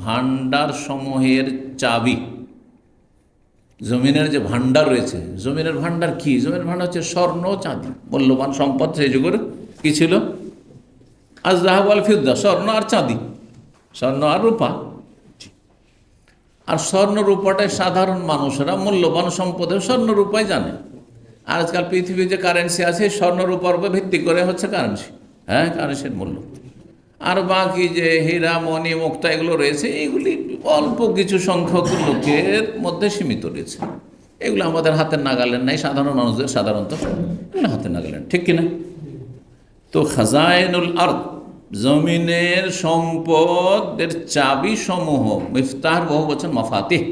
ভাণ্ডার সমূহের চাবি। জমিনের যে ভাণ্ডার রয়েছে, জমিনের ভাণ্ডার কি? জমিনের ভাণ্ডার হচ্ছে স্বর্ণ চাঁদি, মূল্যবান সম্পদ। সেই যুগের কি ছিল? আয-যাহাব ওয়াল ফিদ্দা, স্বর্ণ আর চাঁদি, স্বর্ণ আর রূপা। আর স্বর্ণ রূপাটাই সাধারণ মানুষেরা মূল্যবান সম্পদের স্বর্ণ রূপাই জানে। আর আজকাল পৃথিবীর যে কারেন্সি আছে, স্বর্ণ রূপার উপর ভিত্তি করে হচ্ছে কারেন্সি, হ্যাঁ, কারেন্সির মূল্য। আর বাকি যে হীরা মণি মুক্তা এগুলো রয়েছে, এইগুলি অল্প কিছু সংখ্যক লোকের মধ্যে সীমিত রয়েছে। এগুলো আমাদের হাতের নাগালেন নাই, সাধারণ মানুষদের সাধারণত এগুলো হাতের নাগালেন, ঠিক কিনা? তো খাজাইনুল আরদ, জমিনের সম্পদের চাবি সমূহ, মিফতাহ বহু বচন মাফাতিহ,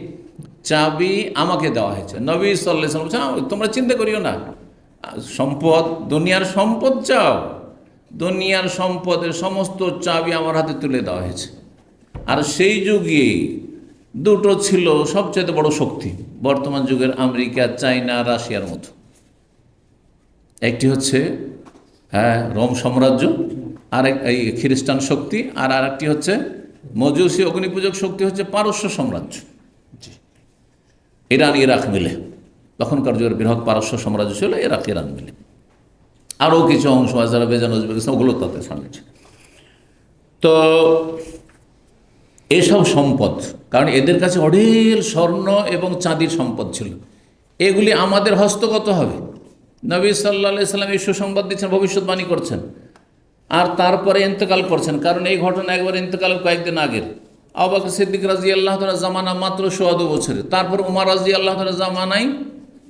চাবি আমাকে দেওয়া হয়েছে। নবী সাল্লাল্লাহু আলাইহি ওয়াসাল্লাম বলছেন, তোমরা চিন্তা করিও না, সম্পদ, দুনিয়ার সম্পদ চাও, দুনিয়ার সম্পদের সমস্ত চাবি আমার হাতে তুলে দেওয়া হয়েছে। আর সেই যুগে দুটো ছিল সবচেয়ে বড় শক্তি, বর্তমান যুগের আমেরিকা, চায়না, রাশিয়ার মতো। একটি হচ্ছে রোম সাম্রাজ্য, আরেক এই খ্রিস্টান শক্তি, আর আরেকটি হচ্ছে মজুসি অগ্নিপূজক শক্তি, হচ্ছে পারস্য সাম্রাজ্য। ইরান ইরাক মিলে, তখনকার যুগের বৃহৎ পারস্য সাম্রাজ্য ছিল ইরাক ইরান মিলে। আরও কিছু অংশ আজারবাইজান, উজবেকিস্তান, ওগুলো তাতে সামিল ছিল। তো এসব সম্পদ, কারণ এদের কাছে অঢেল স্বর্ণ এবং চাঁদির সম্পদ ছিল, এগুলি আমাদের হস্তগত হবে। নবী সাল্লাল্লাহু আলাইহি ওয়াসাল্লাম এই সুসংবাদ দিচ্ছেন, ভবিষ্যৎবাণী করছেন, আর তারপরে ইন্তেকাল করছেন। কারণ এই ঘটনা একবার ইন্তেকালের কয়েকদিন আগের। আবু বকর সিদ্দিক রাদিয়াল্লাহু তাআলা জামানা মাত্র ১৪ বছরের, তারপর উমর রাদিয়াল্লাহু তাআলা জামানায়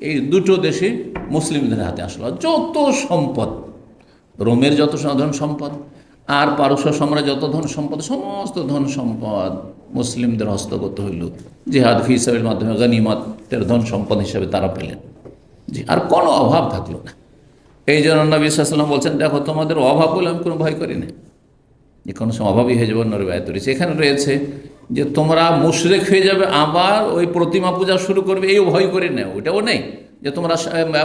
এই দুটো দেশে মুসলিমদের হাতে আসলো যত সম্পদ, রোমের যত ধন সম্পদ আর পারস্য সাম্রাজ্যের যত ধন সম্পদ, সমস্ত ধন সম্পদ মুসলিমদের হস্তগত হইল। জিহাদ ফি সাবিলের মাধ্যমে গনিমতের ধন সম্পদ হিসাবে তারা পেলেন। জি, আর কোনো অভাব থাকলো না। এই জন্য নবী সাল্লাল্লাহু আলাইহি ওয়াসাল্লাম বলছেন, দেখো তোমাদের অভাব বলে আমি কোনো ভয় করি না, যে কোনো সময় অভাবই হয়ে যাবে। অন্য রিওয়ায়াত রয়েছে, এখানে রয়েছে যে তোমরা মুশরিক হয়ে যাবে, আবার ওই প্রতিমা পূজা শুরু করবে, এই ভয় করে নেও। ওইটাও নেই যে তোমরা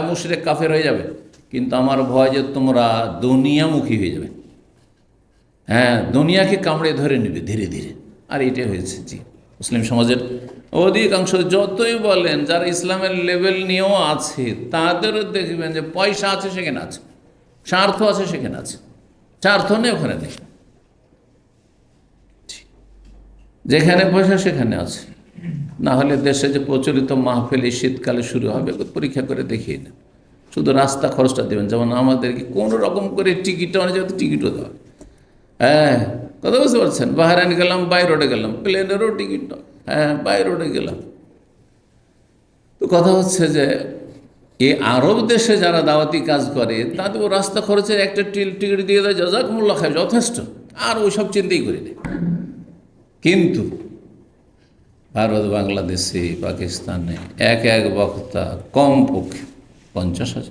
মুশরিক কাফের হয়ে যাবে, কিন্তু আমার ভয় যে তোমরা দুনিয়ামুখী হয়ে যাবে। হ্যাঁ, দুনিয়াকে কামড়ে ধরে নেবে ধীরে ধীরে। আর এটাই হয়েছে। জি, মুসলিম সমাজের অধিকাংশ, যতই বলেন যারা ইসলামের লেভেল নিয়েও আছে, তাদেরও দেখবেন যে পয়সা আছে সেখানে আছে, স্বার্থ আছে সেখানে আছে, স্বার্থ নেই ওখানে নেই। যেখানে পয়সা সেখানে আছে। না হলে দেশে যে প্রচলিত মাহফিল এই শীতকালে শুরু হবে, পরীক্ষা করে দেখিয়ে নেন। শুধু রাস্তা খরচটা দেবেন, যেমন আমাদেরকে কোনো রকম করে টিকিটটা, অনেক জায়গায় টিকিটও দেওয়া। হ্যাঁ, কথা বুঝতে পারছেন? বাহরাইন গেলাম, বাই রোডে গেলাম, প্লেনেরও টিকিট, হ্যাঁ, বাই রোডে গেলাম। তো কথা হচ্ছে যে এই আরব দেশে যারা দাওয়াতি কাজ করে, তাদের ও রাস্তা খরচের একটা টিকিট দিয়ে দেয়, জাযাকুমুল্লাহ খায়, যথেষ্ট, আর ওইসব চিন্তাই করি না। কিন্তু ভারত, বাংলাদেশে, পাকিস্তানে এক বক্তা কমপক্ষে 50,000,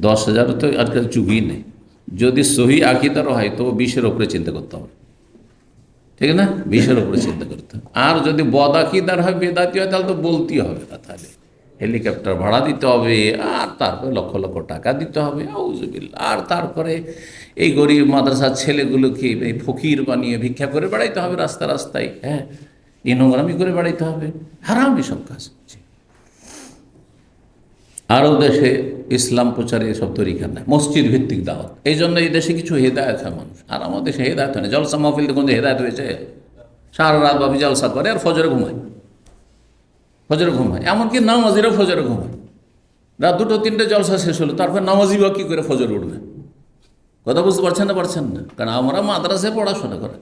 10,000 তো আজকাল যুগই নেই। যদি সহি আকিদারও হয় তো 20-এর ওপরে চিন্তা করতে হবে, ঠিক না? 20-এর ওপরে চিন্তা করতে হবে। আর যদি বদ আকিদার হয়, বেদাতি হয়, তাহলে তো বলতেই হবে না। তাহলে হেলিকপ্টার ভাড়া দিতে হবে, আর তারপরে লক্ষ লক্ষ টাকা দিতে হবে, আউযুবিল্লাহ। আর তারপরে এই গরিব মাদ্রাসার ছেলেগুলোকে এই ফকির বানিয়ে ভিক্ষা করে বেড়াইতে হবে রাস্তা রাস্তায়, হ্যাঁ, এই নোংরামি করে বেড়াইতে হবে, হারাম এসব কাজ। আরও দেশে ইসলাম প্রচারে এসব তরিকা নেই, মসজিদ ভিত্তিক দাওয়াত। এই জন্য এই দেশে কিছু হেদায়ত হয় মানুষ, আর আমাদের দেশে হেদায়ত হয় না। জলসা মাহফিল দেখুন হেদায়ত হয়েছে, সারা রাত ভাবি জলসা করে আর ফজরে ঘুমায়, ফজরে ঘুমায়। এমনকি নামাজিরাও ফজরে ঘুমায়। রাত 2-3টে জলসা শেষ হলো, তারপর নামাজি বা কী করে ফজরে উঠবে? কথা বুঝতে পারছেন না? পারছেন না? কারণ আমরা মাদ্রাসায় পড়াশোনা করে,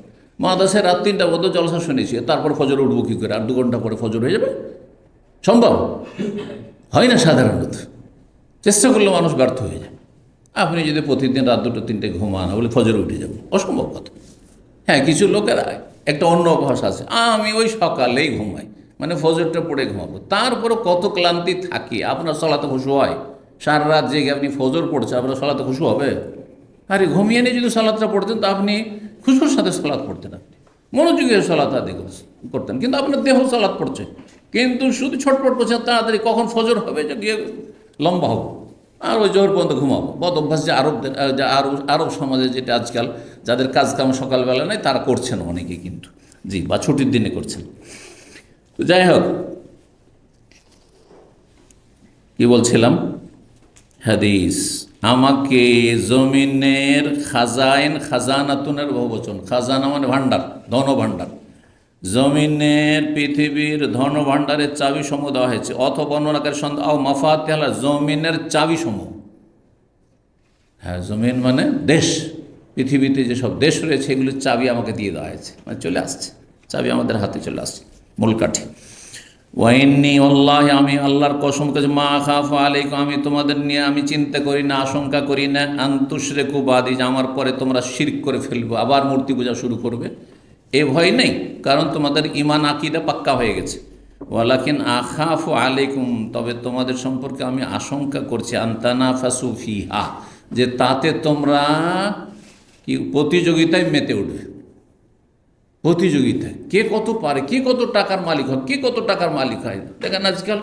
মাদ্রাসায় রাত 3টা পর্যন্ত জলসা শুনেছি, তারপর ফজরে উঠবো কী করে? আর 2 ঘন্টা পরে ফজর হয়ে যাবে? সম্ভব হয় না সাধারণত। চেষ্টা করলে মানুষ ব্যর্থ হয়ে যায়। আপনি যদি প্রতিদিন রাত 2-3টে ঘুমান বলে ফজরে উঠে যাবেন, অসম্ভব কথা। হ্যাঁ, কিছু লোকের একটা অন্য অভ্যাস আছে, আমি ওই সকালেই ঘুমাই, মানে ফজরটা পড়ে ঘুমাবো। তারপরে কত ক্লান্তি থাকি, আপনার সলাতে খুশু হয়? সারা রাত জেগে আপনি ফজর পড়ছে, আপনার সলাতে খুশু হবে? আরে ঘুমিয়ে নিয়ে যদি সলাতটা পড়তেন তা আপনি খুশুর সাথে সলাৎ পড়তেন, আপনি মনোযোগী সলাৎ আদি করতেন। কিন্তু আপনার দেহ সলাৎ পড়ছে, কিন্তু শুধু ছটপট করছে তাড়াতাড়ি কখন ফজর হবে যে গিয়ে লম্বা হবো, আর ওই জোহর পর্যন্ত ঘুমাবো। বদ অভ্যাস যে আরব সমাজে যেটা আজকাল যাদের কাজকাম সকালবেলা নেই তারা করছেন অনেকে, কিন্তু জি, বা ছুটির দিনে করছেন। তো যাই হোক, কি বলছিলাম? হাদিস, আমাকে জমিনের খাজাইন, খাজানাতুনের বহুবচন, খাজানা মানে ভাণ্ডার, ধন ভাণ্ডার, জমিনের পৃথিবীর ধন ভাণ্ডারের চাবি সমূহ দেওয়া হয়েছে। অথবা বর্ণনাকারী সন্দেহ মাফাতিহাল, জমিনের চাবি সমূহ। হ্যাঁ, জমিন মানে দেশ, পৃথিবীতে যেসব দেশ রয়েছে এগুলির চাবি আমাকে দিয়ে দেওয়া হয়েছে, মানে চলে আসছে, চাবি আমাদের হাতে চলে আসছে, মূল কাঠি। ওয়াইন্নি আল্লাহ, আমি আল্লাহর কসম করে মা খাফা আলাইকুম, আমি তোমাদের নিয়ে আমি চিন্তা করি না, আশঙ্কা করি না, আনতুশরিকু বাদি, যে আমার পরে তোমরা শিরক করে ফেলবে, আবার মূর্তি পূজা শুরু করবে, এ ভয় নেই, কারণ তোমাদের ঈমান আকীদা পাক্কা হয়ে গেছে। ওয়ালাকিন আখাফু আলাইকুম, তবে তোমাদের সম্পর্কে আমি আশঙ্কা করছি, আনতানাফাসু ফিহা, যে তাতে তোমরা কি প্রতিযোগিতায় মেতে উঠবে। প্রতিযোগিতায় কে কত পারে, কে কত টাকার মালিক হয়, কে কত টাকার মালিক হয়। দেখেন আজকাল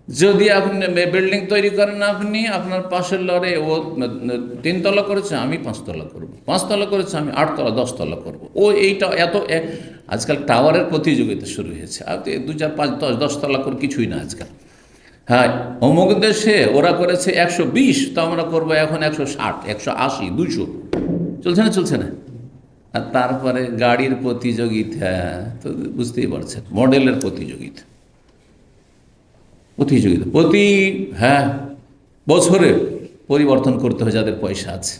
যদি আপনি বিল্ডিং তৈরি করেন, আপনি আপনার পাশের লড়ে ও 3 তলা করেছে, আমি 5 তলা করবো, 5 তলা করেছে, আমি 8 তলা 10 তলা করবো। ও এইটা এত আজকাল টাওয়ারের প্রতিযোগিতা শুরু হয়েছে। আর 2, 4, 5, 10 তলা করে কিছুই না আজকাল। হ্যাঁ, অমুক দেশে ওরা করেছে 120, তো আমরা করবো এখন 160, 180, 200, চলছে না? চলছে না? আর তারপরে গাড়ির প্রতিযোগিতা, তো বুঝতেই পারছেন, মডেলের প্রতিযোগিতা, প্রতি বছরে পরিবর্তন করতে হয়। যাদের পয়সা আছে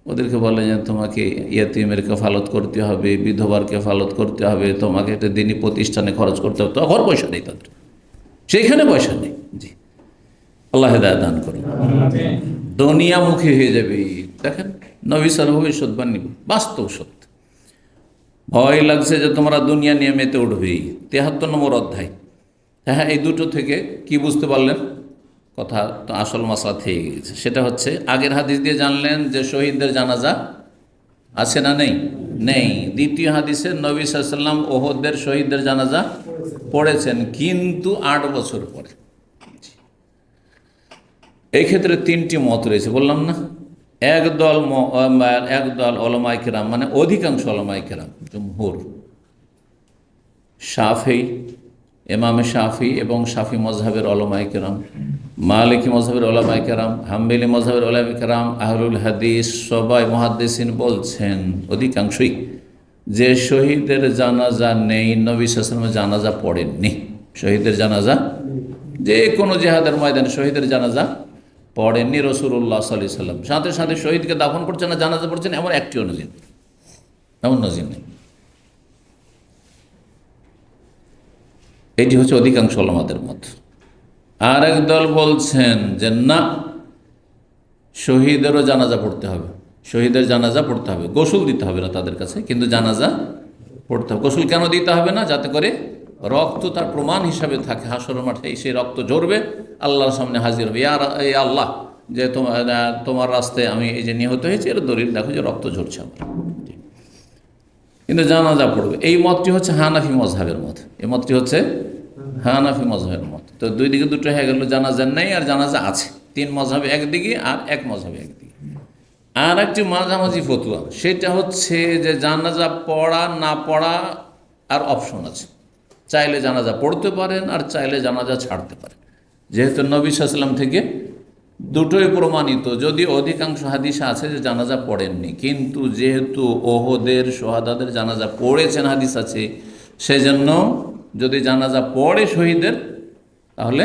ওদেরকে বলে যে তোমাকে ইয়াতীমের কেফালত করতে হবে, বিধবার কেফালত করতে হবে, তোমাকে একটা দিনই প্রতিষ্ঠানে খরচ করতে হবে, তো ঘর পয়সা নেই তাদের, সেইখানে পয়সা নেই। জি, আল্লাহ হেদায়েত দান করুন। দুনিয়ামুখী হয়ে যাবে। দেখেন নবী সাল্লাল্লাহু আলাইহি ওয়াসাল্লাম ভবিষ্যৎবাণী বাস্তব সত্য। ভয় লাগছে যে তোমরা দুনিয়া নিয়ে মেতে উঠবেই। 73 নম্বর অধ্যায়। হ্যাঁ, এই দুটো থেকে কি বুঝতে পারলেন? কথা তো আসল মাসলা থেকে গেছে, সেটা হচ্ছে আগের হাদিস দিয়ে জানলেন যে শহীদদের জানাজা আছে না নেই? নেই। দ্বিতীয় হাদিসে নবী সাল্লাল্লাহু আলাইহি ওয়াসাল্লাম ওহদের শহীদদের জানাজা পড়েছেন, কিন্তু 8 বছর পরে। এই ক্ষেত্রে 3টি মত রয়েছে, বললাম না? একদল ওলামায়ে কেরাম, মানে অধিকাংশ ওলামায়ে কেরাম, জমহুর, শাফি, ইমামে শাফি এবং শাফি মযহাবের ওলামায়ে কেরাম, মালিকি মযহাবের ওলামায়ে কেরাম, হাম্বলি মযহাবের ওলামায়ে কেরাম, আহলুল হাদিস, সবাই মুহাদ্দিসিন বলছেন, অধিকাংশই, যে শহীদের জানাজা নেই, নবী সাল্লাল্লাহু আলাইহি ওয়াসাল্লাম জানাজা পড়েননি। শহীদের জানাজা, যে কোনো জিহাদের ময়দানে শহীদের জানাজা পড়েননি রাসূলুল্লাহ সাল্লাল্লাহু আলাইহি ওয়াসাল্লাম। সাথে সাথে শহীদকে দাফন করছেন না, জানাজা পড়ছেন, এমন একটিও নজির, এমন নজির নেই। এটি হচ্ছে অধিকাংশ ওলামাদের মত। আর একদল বলছেন যে না, শহীদেরও জানাজা পড়তে হবে, শহীদের জানাজা পড়তে হবে, গোসল দিতে হবে না তাদের কাছে, কিন্তু জানাজা পড়তে হবে। গোসল কেন দিতে হবে না? যাতে করে রক্ত তার প্রমাণ হিসাবে থাকে, হাসরের মাঠে সেই রক্ত ঝরবে, আল্লাহর সামনে হাজির হবে, এই আল্লাহ, যে তোমার রাস্তায় আমি এই যে নিহত হয়েছি, এর দলিল দেখো যে রক্ত ঝরছে আমার। কিন্তু জানাজা পড়বে। এই মতটি হচ্ছে হানাফি মযহাবের মত, এই মতটি হচ্ছে হানাফি মযহাবের মত। তো দুই দিকে দুটো হয়ে গেল, জানাজা নেই আর জানাজা আছে। 3 মযহাবে একদিকে আর 1 মযহাবে একদিকে। আর একটি মাঝামাঝি ফতোয়া, সেটা হচ্ছে যে জানাজা পড়া না পড়া আর অপশন আছে। চাইলে জানাজা পড়তে পারেন আর চাইলে জানাজা ছাড়তে পারেন। যেহেতু নবী সাল্লাল্লাহু আলাইহি ওয়াসাল্লাম থেকে দুটোই প্রমাণিত, যদি অধিকাংশ হাদিসে আছে যে জানাজা পড়েননি, কিন্তু যেহেতু ওহদের শহাদাদের জানাজা পড়েছেন হাদিস আছে, সেজন্য যদি জানাজা পড়ে শহীদের তাহলে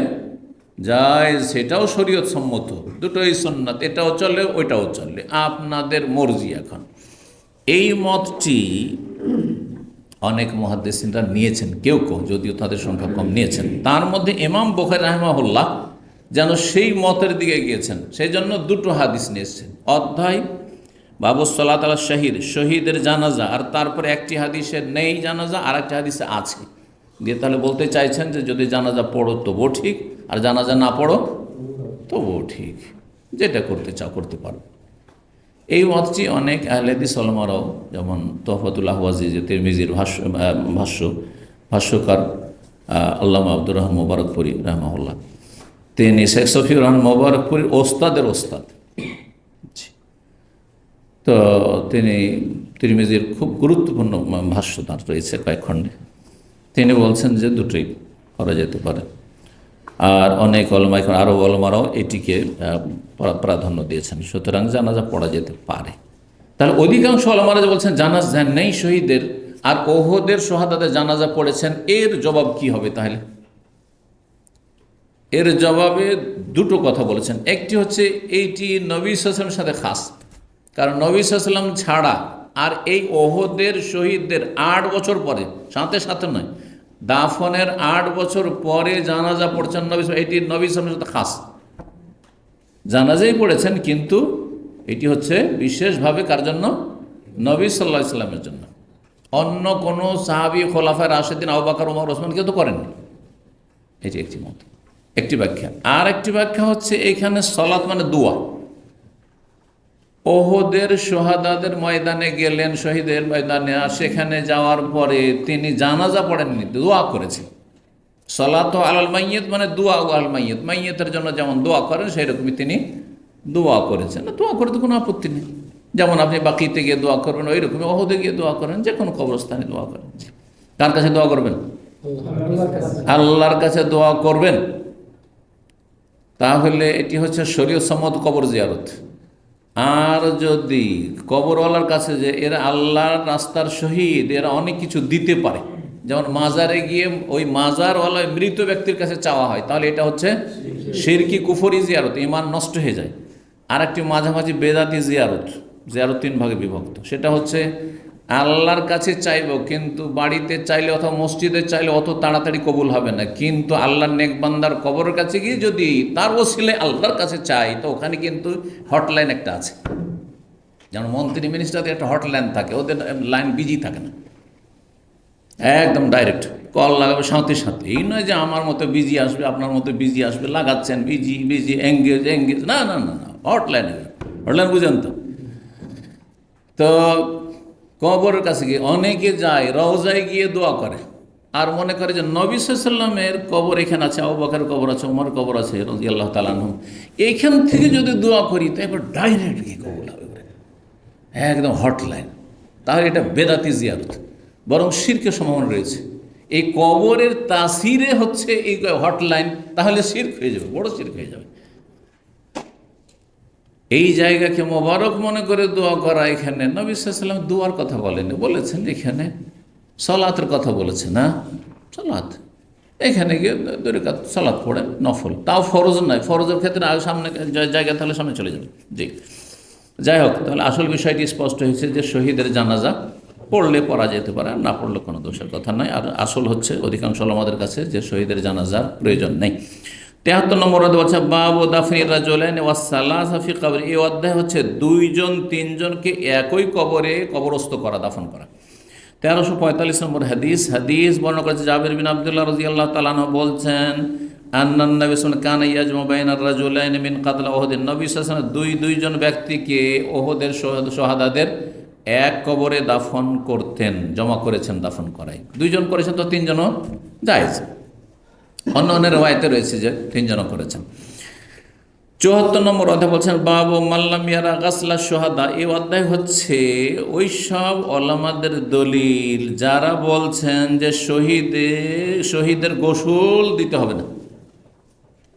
যায়, সেটাও শরীয়ত সম্মত, দুটোই সুন্নাত, এটাও চলে ওইটাও চলে, আপনাদের মর্জি। এখন এই মতটি অনেক মুহাদ্দিসিনরা নিয়েছেন, কেউ কেউ, যদিও তাদের সংখ্যা কম, নিয়েছেন। তার মধ্যে ইমাম বুখারী রাহিমাহুল্লাহ যেন সেই মতের দিকে গিয়েছেন, সেই জন্য দুটো হাদিস নিয়েছেন। অধ্যায় বাবু সালাত আলা শাহিদ, শহীদের জানাজা, আর তারপরে একটি হাদিসে নেই জানাজা, আর একটি হাদিসে আছে, দিয়ে তাহলে বলতে চাইছেন যে যদি জানাজা পড়ো তবুও ঠিক, আর জানাজা না পড়ো তবুও ঠিক, যেটা করতে চাও করতে পারো। এই মতটি অনেক আহলে হাদিস ওলামারাও, যেমন তোহফাতুল আহওয়াজি যে তিরমিজির ভাষ্যকার আল্লামা আব্দুর রহমান মোবারকপুরি রাহমাহুল্লাহ, তিনি শেখ সফিউর রহমান মোবারকপুরীর ওস্তাদের ওস্তাদ, তো তিনি তিরমিজির খুব গুরুত্বপূর্ণ ভাষ্য তার রয়েছে কয়েক খণ্ডে, তিনি বলছেন যে দুটোই করা যেতে পারে। আর অনেক ওলামা, এখন আরও ওলামারাও এটিকে প্রাধান্য দিয়েছেন, সুতরাং জানাজা পড়া যেতে পারে। তাহলে অধিকাংশ ওলামারা যে বলছেন জানাজা নেই শহীদের, আর ওহদের শহাদাদের জানাজা পড়েছেন, এর জবাব কি হবে? তাহলে এর জবাবে দুটো কথা বলেছেন। একটি হচ্ছে এইটি নবী সাল্লাল্লাহু আলাইহি ওয়াসাল্লামের সাথে খাস, কারণ নবী সাল্লাল্লাহু আলাইহি ওয়াসাল্লাম ছাড়া আর এই ওহদের শহীদদের 8 বছর পরে, সাথে সাথে নয়, দাফনের 8 বছর পরে জানাজা পড়ছেন নবী, এটি নবী সাল্লাল্লাহু আলাইহি ওয়াসাল্লামের সাথে খাস, জানাজাই পড়েছেন, কিন্তু এটি হচ্ছে বিশেষভাবে কার জন্য? নবী সাল্লাল্লাহু আলাইহি ওয়াসাল্লামের জন্য। অন্য কোনো সাহাবী, খোলাফায়ে রাশিদিন, আবু বকর, ওমর, ওসমান কেউ তো করেননি। এটি একটি মত, একটি ব্যাখ্যা। আর একটি ব্যাখ্যা হচ্ছে এখানে সলাত মানে দোয়া। ওহদের শহাদাদের ময়দানে গেলেন, শহীদের ময়দানে, আর সেখানে যাওয়ার পরে তিনি জানাজা পড়েননি, দোয়া করেছেন। সলাত আলাল মাইয়িত মানে দোয়া আল মাইয়িত, মাইয়িতের জন্য যেমন দোয়া করেন সেই রকমই তিনি দোয়া করেছেন। দোয়া করতে কোনো আপত্তি নেই, যেমন আপনি বাকিতে গিয়ে দোয়া করবেন, ওই রকমই ওহদে গিয়ে দোয়া করেন, যে কোনো কবরস্থানে দোয়া করেন। কার কাছে দোয়া করবেন? আল্লাহর কাছে দোয়া করবেন। তাহলে এটি হচ্ছে শরীয়ত সম্মত কবর জিয়ারত। আর যদি কবরওয়ালার কাছে, যে এরা আল্লাহর রাস্তার শহীদ, এরা অনেক কিছু দিতে পারে, যেমন মাজারে গিয়ে ওই মাজারওয়ালা মৃত ব্যক্তির কাছে চাওয়া হয়, তাহলে এটা হচ্ছে শিরকি কুফরি জিয়ারত, ঈমান নষ্ট হয়ে যায়। আর একটি মাঝামাঝি বেদাতি জিয়ারত, জিয়ারত 3 ভাগে বিভক্ত, সেটা হচ্ছে আল্লাহর কাছে চাইব, কিন্তু বাড়িতে চাইলে অথবা মসজিদে চাইলে অত তাড়াতাড়ি কবুল হবে না, কিন্তু আল্লাহর নেক বান্দার কবরের কাছে গিয়ে যদি তার ওসিলে আল্লাহর কাছে চাই, তো ওখানে কিন্তু হটলাইন একটা আছে, যেমন মন্ত্রী মিনিস্টারদের একটা হটলাইন থাকে, ওদের লাইন বিজি থাকে না, একদম ডাইরেক্ট কল লাগাবে সাথে সাথে। এই নয় যে আমার মতো বিজি আসবে, আপনার মতো বিজি আসবে, লাগাচ্ছেন বিজি বিজি, এঙ্গেজ, না না না না, হটলাইন বুঝেন তো। তো কবরের কাছে গিয়ে অনেকে যায়, রওজায় গিয়ে দোয়া করে, আর মনে করে যে নবী সাল্লাল্লাহু আলাইহি ওয়াসাল্লামের কবর এখানে আছে, আবু বকরের কবর আছে, ওমর কবর আছে রাদিয়াল্লাহু তাআলা আনহু, এইখান থেকে যদি দোয়া করি তো এবার ডাইরেক্ট গিয়ে কবুল হবে, একদম হটলাইন। তাহলে এটা বেদাতি জিয়ারত, বরং শিরকের সম্ভাবনা রয়েছে। এই কবরের তাসিরে হচ্ছে এই হটলাইন, তাহলে শিরক হয়ে যাবে, বড় শিরক হয়ে যাবে। এই জায়গাকে মোবারক মনে করে দোয়া করা, এখানে নবী সাল্লাল্লাহু আলাইহি ওয়াসাল্লাম দোয়ার কথা বলেন, বলেছেন এখানে সালাতের কথা বলেছেন। না, সালাত, এখানে গিয়ে 2 রাকাত সালাত পড়েন নফল, তাও ফরজ নয়, ফরজের ক্ষেত্রে সামনে জায়গা তাহলে সামনে চলে যাবে। জি, যাই হোক, তাহলে আসল বিষয়টি স্পষ্ট হয়েছে যে শহীদের জানাজা পড়লে পড়া যেতে পারে, আর না পড়লে কোনো দোষের কথা নয়। আর আসল হচ্ছে অধিকাংশ ওলামাদের কাছে যে শহীদের জানাজার প্রয়োজন নেই। 73 নম্বর অধ্যায় হচ্ছে বাবু দাফনির রাজুলাইনি ওয়াস সালাসা ফি কবরি। এই অধ্যায় হচ্ছে 2-3জনকে একই কবরে কবরস্থ করা, দাফন করা। 1345 নম্বর হাদিস বর্ণনা করেছে জাবির বিন আব্দুল্লাহ রাদিয়াল্লাহু তাআলা আনহু বলছেন, আন্নান নবী সাল্লাল্লাহু আলাইহি ওয়াসাল্লাম কানা ইয়াজমু বাইনার রাজুলাইনি মিন কাতলা উহুদ। নবী সাল্লাল্লাহু আলাইহি ওয়াসাল্লাম দুইজন ব্যক্তিকে ওহুদের শহাদাদের এক কবরে দাফন করতেন, জমা করেছেন, দাফন করাই। 2জন করেছেন তো 3জনও জায়েজ। অন্য অন্য রওয়ায়েতে রয়েছে যে 3জনও করেছেন। 74 নম্বর অধ্যায় বলছেন বাবু মাল্লাম ইয়ারা গাসলা সোহাদা। এই অধ্যায় হচ্ছে ওই সব ওলামাদের দলিল যারা বলছেন যে শহীদের গোসল দিতে হবে না,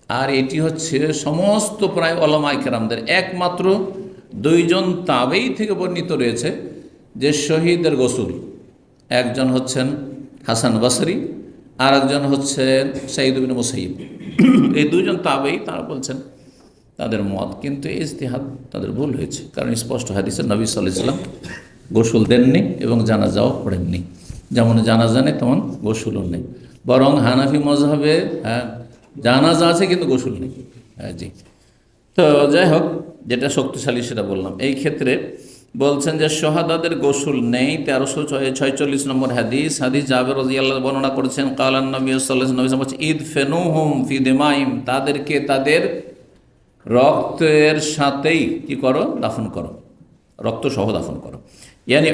আর এটি হচ্ছে সমস্ত প্রায় ওলামায়ে কেরামদের একমাত্র দুইজন তাবেই থেকে বর্ণিত রয়েছে যে শহীদের গোসল, একজন হচ্ছেন হাসান বসরি আর একজন হচ্ছেন সাঈদ ইবনে মুসাইয়িব। এই দুইজন তাবেই, তারা বলছেন তাদের মত, কিন্তু ইজতিহাদ তাদের ভুল হয়েছে, কারণ স্পষ্ট হাদিসে নবী সাল্লাল্লাহু আলাইহি ওয়াসাল্লাম গোসল দেননি এবং জানাজাও পড়েননি। যেমন জানাজা নেই তেমন গোসলও নেই, বরং হানাফি মযহাবে জানাজা আছে কিন্তু গোসল নেই। জি, তো যাই হোক, যেটা শক্তিশালী সেটা বললাম। এই ক্ষেত্রে বলছেন যে শাহাদাদের গোসল নেই। 1346 নম্বর হাদিস জাবের রাদিয়াল্লাহু বর্ণনা করেছেন, কালান নবী সাল্লাল্লাহু আলাইহি ওয়াসাল্লাম বলেছেন, ইদফিনুহুম ফি দিমাইহিম, তাদেরকে তাদের রক্তের সাথেই কি করো, দাফন করো, রক্ত সহ দাফন করো। ইয়ানি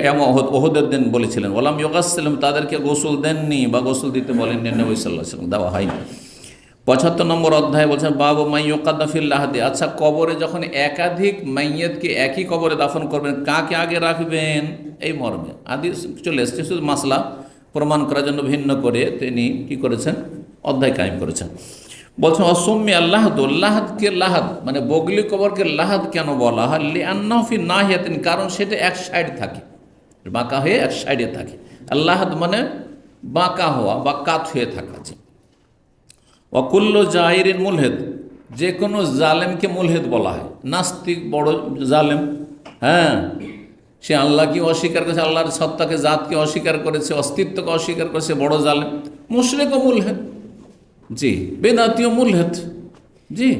ওহদের দিন বলেছিলেন, ওয়ালাম ইউগাসসিলহুম, তাদেরকে গোসল দেননি বা গোসল দিতে বলেননি নবী সাল্লাল্লাহু আলাইহি ওয়াসাল্লাম, দেওয়া হয়নি। 75 নম্বর অধ্যায় বলছেন, বাবু মাইয়ুকাদ্দা ফিল লাহদি, আচ্ছা কবরে যখন একাধিক মাইয়াতকে একই কবরে দাফন করবেন, কাকে আগে রাখবেন এই মর্মে হাদিস চলে এসেছে। শুধু মাসলা প্রমাণ করার জন্য ভিন্ন করে তিনি কি করেছেন, অধ্যায় কায়েম করেছেন। বলছেন অসম্মি আল্লাহদ, লাহাদকে লাহাদ মানে বগলি কবরকে লাহাদ কেন বলা হয়, লিআন্নাহু ফি নাহিয়াতিন, কারণ সেটা এক সাইড থাকে, বাঁকা হয়ে এক সাইডে থাকে। আল্লাহাদ মানে বাঁকা হওয়া বা কাত হয়ে থাকা। ওয়াকুল্লু জাহিরিন মুলহেদ, যে কোনো জালেমকে মুলহেদ বলা হয়। নাস্তিক বড় জালেম, হ্যাঁ, সে আল্লাহকে অস্বীকার করেছে, আল্লাহর সত্তাকে, জাতকে অস্বীকার করেছে, অস্তিত্বকে অস্বীকার করেছে, বড় জালেম। মুশরিকও মুলহেদ, জি, বেদাতীয় মুলহেদ, জি,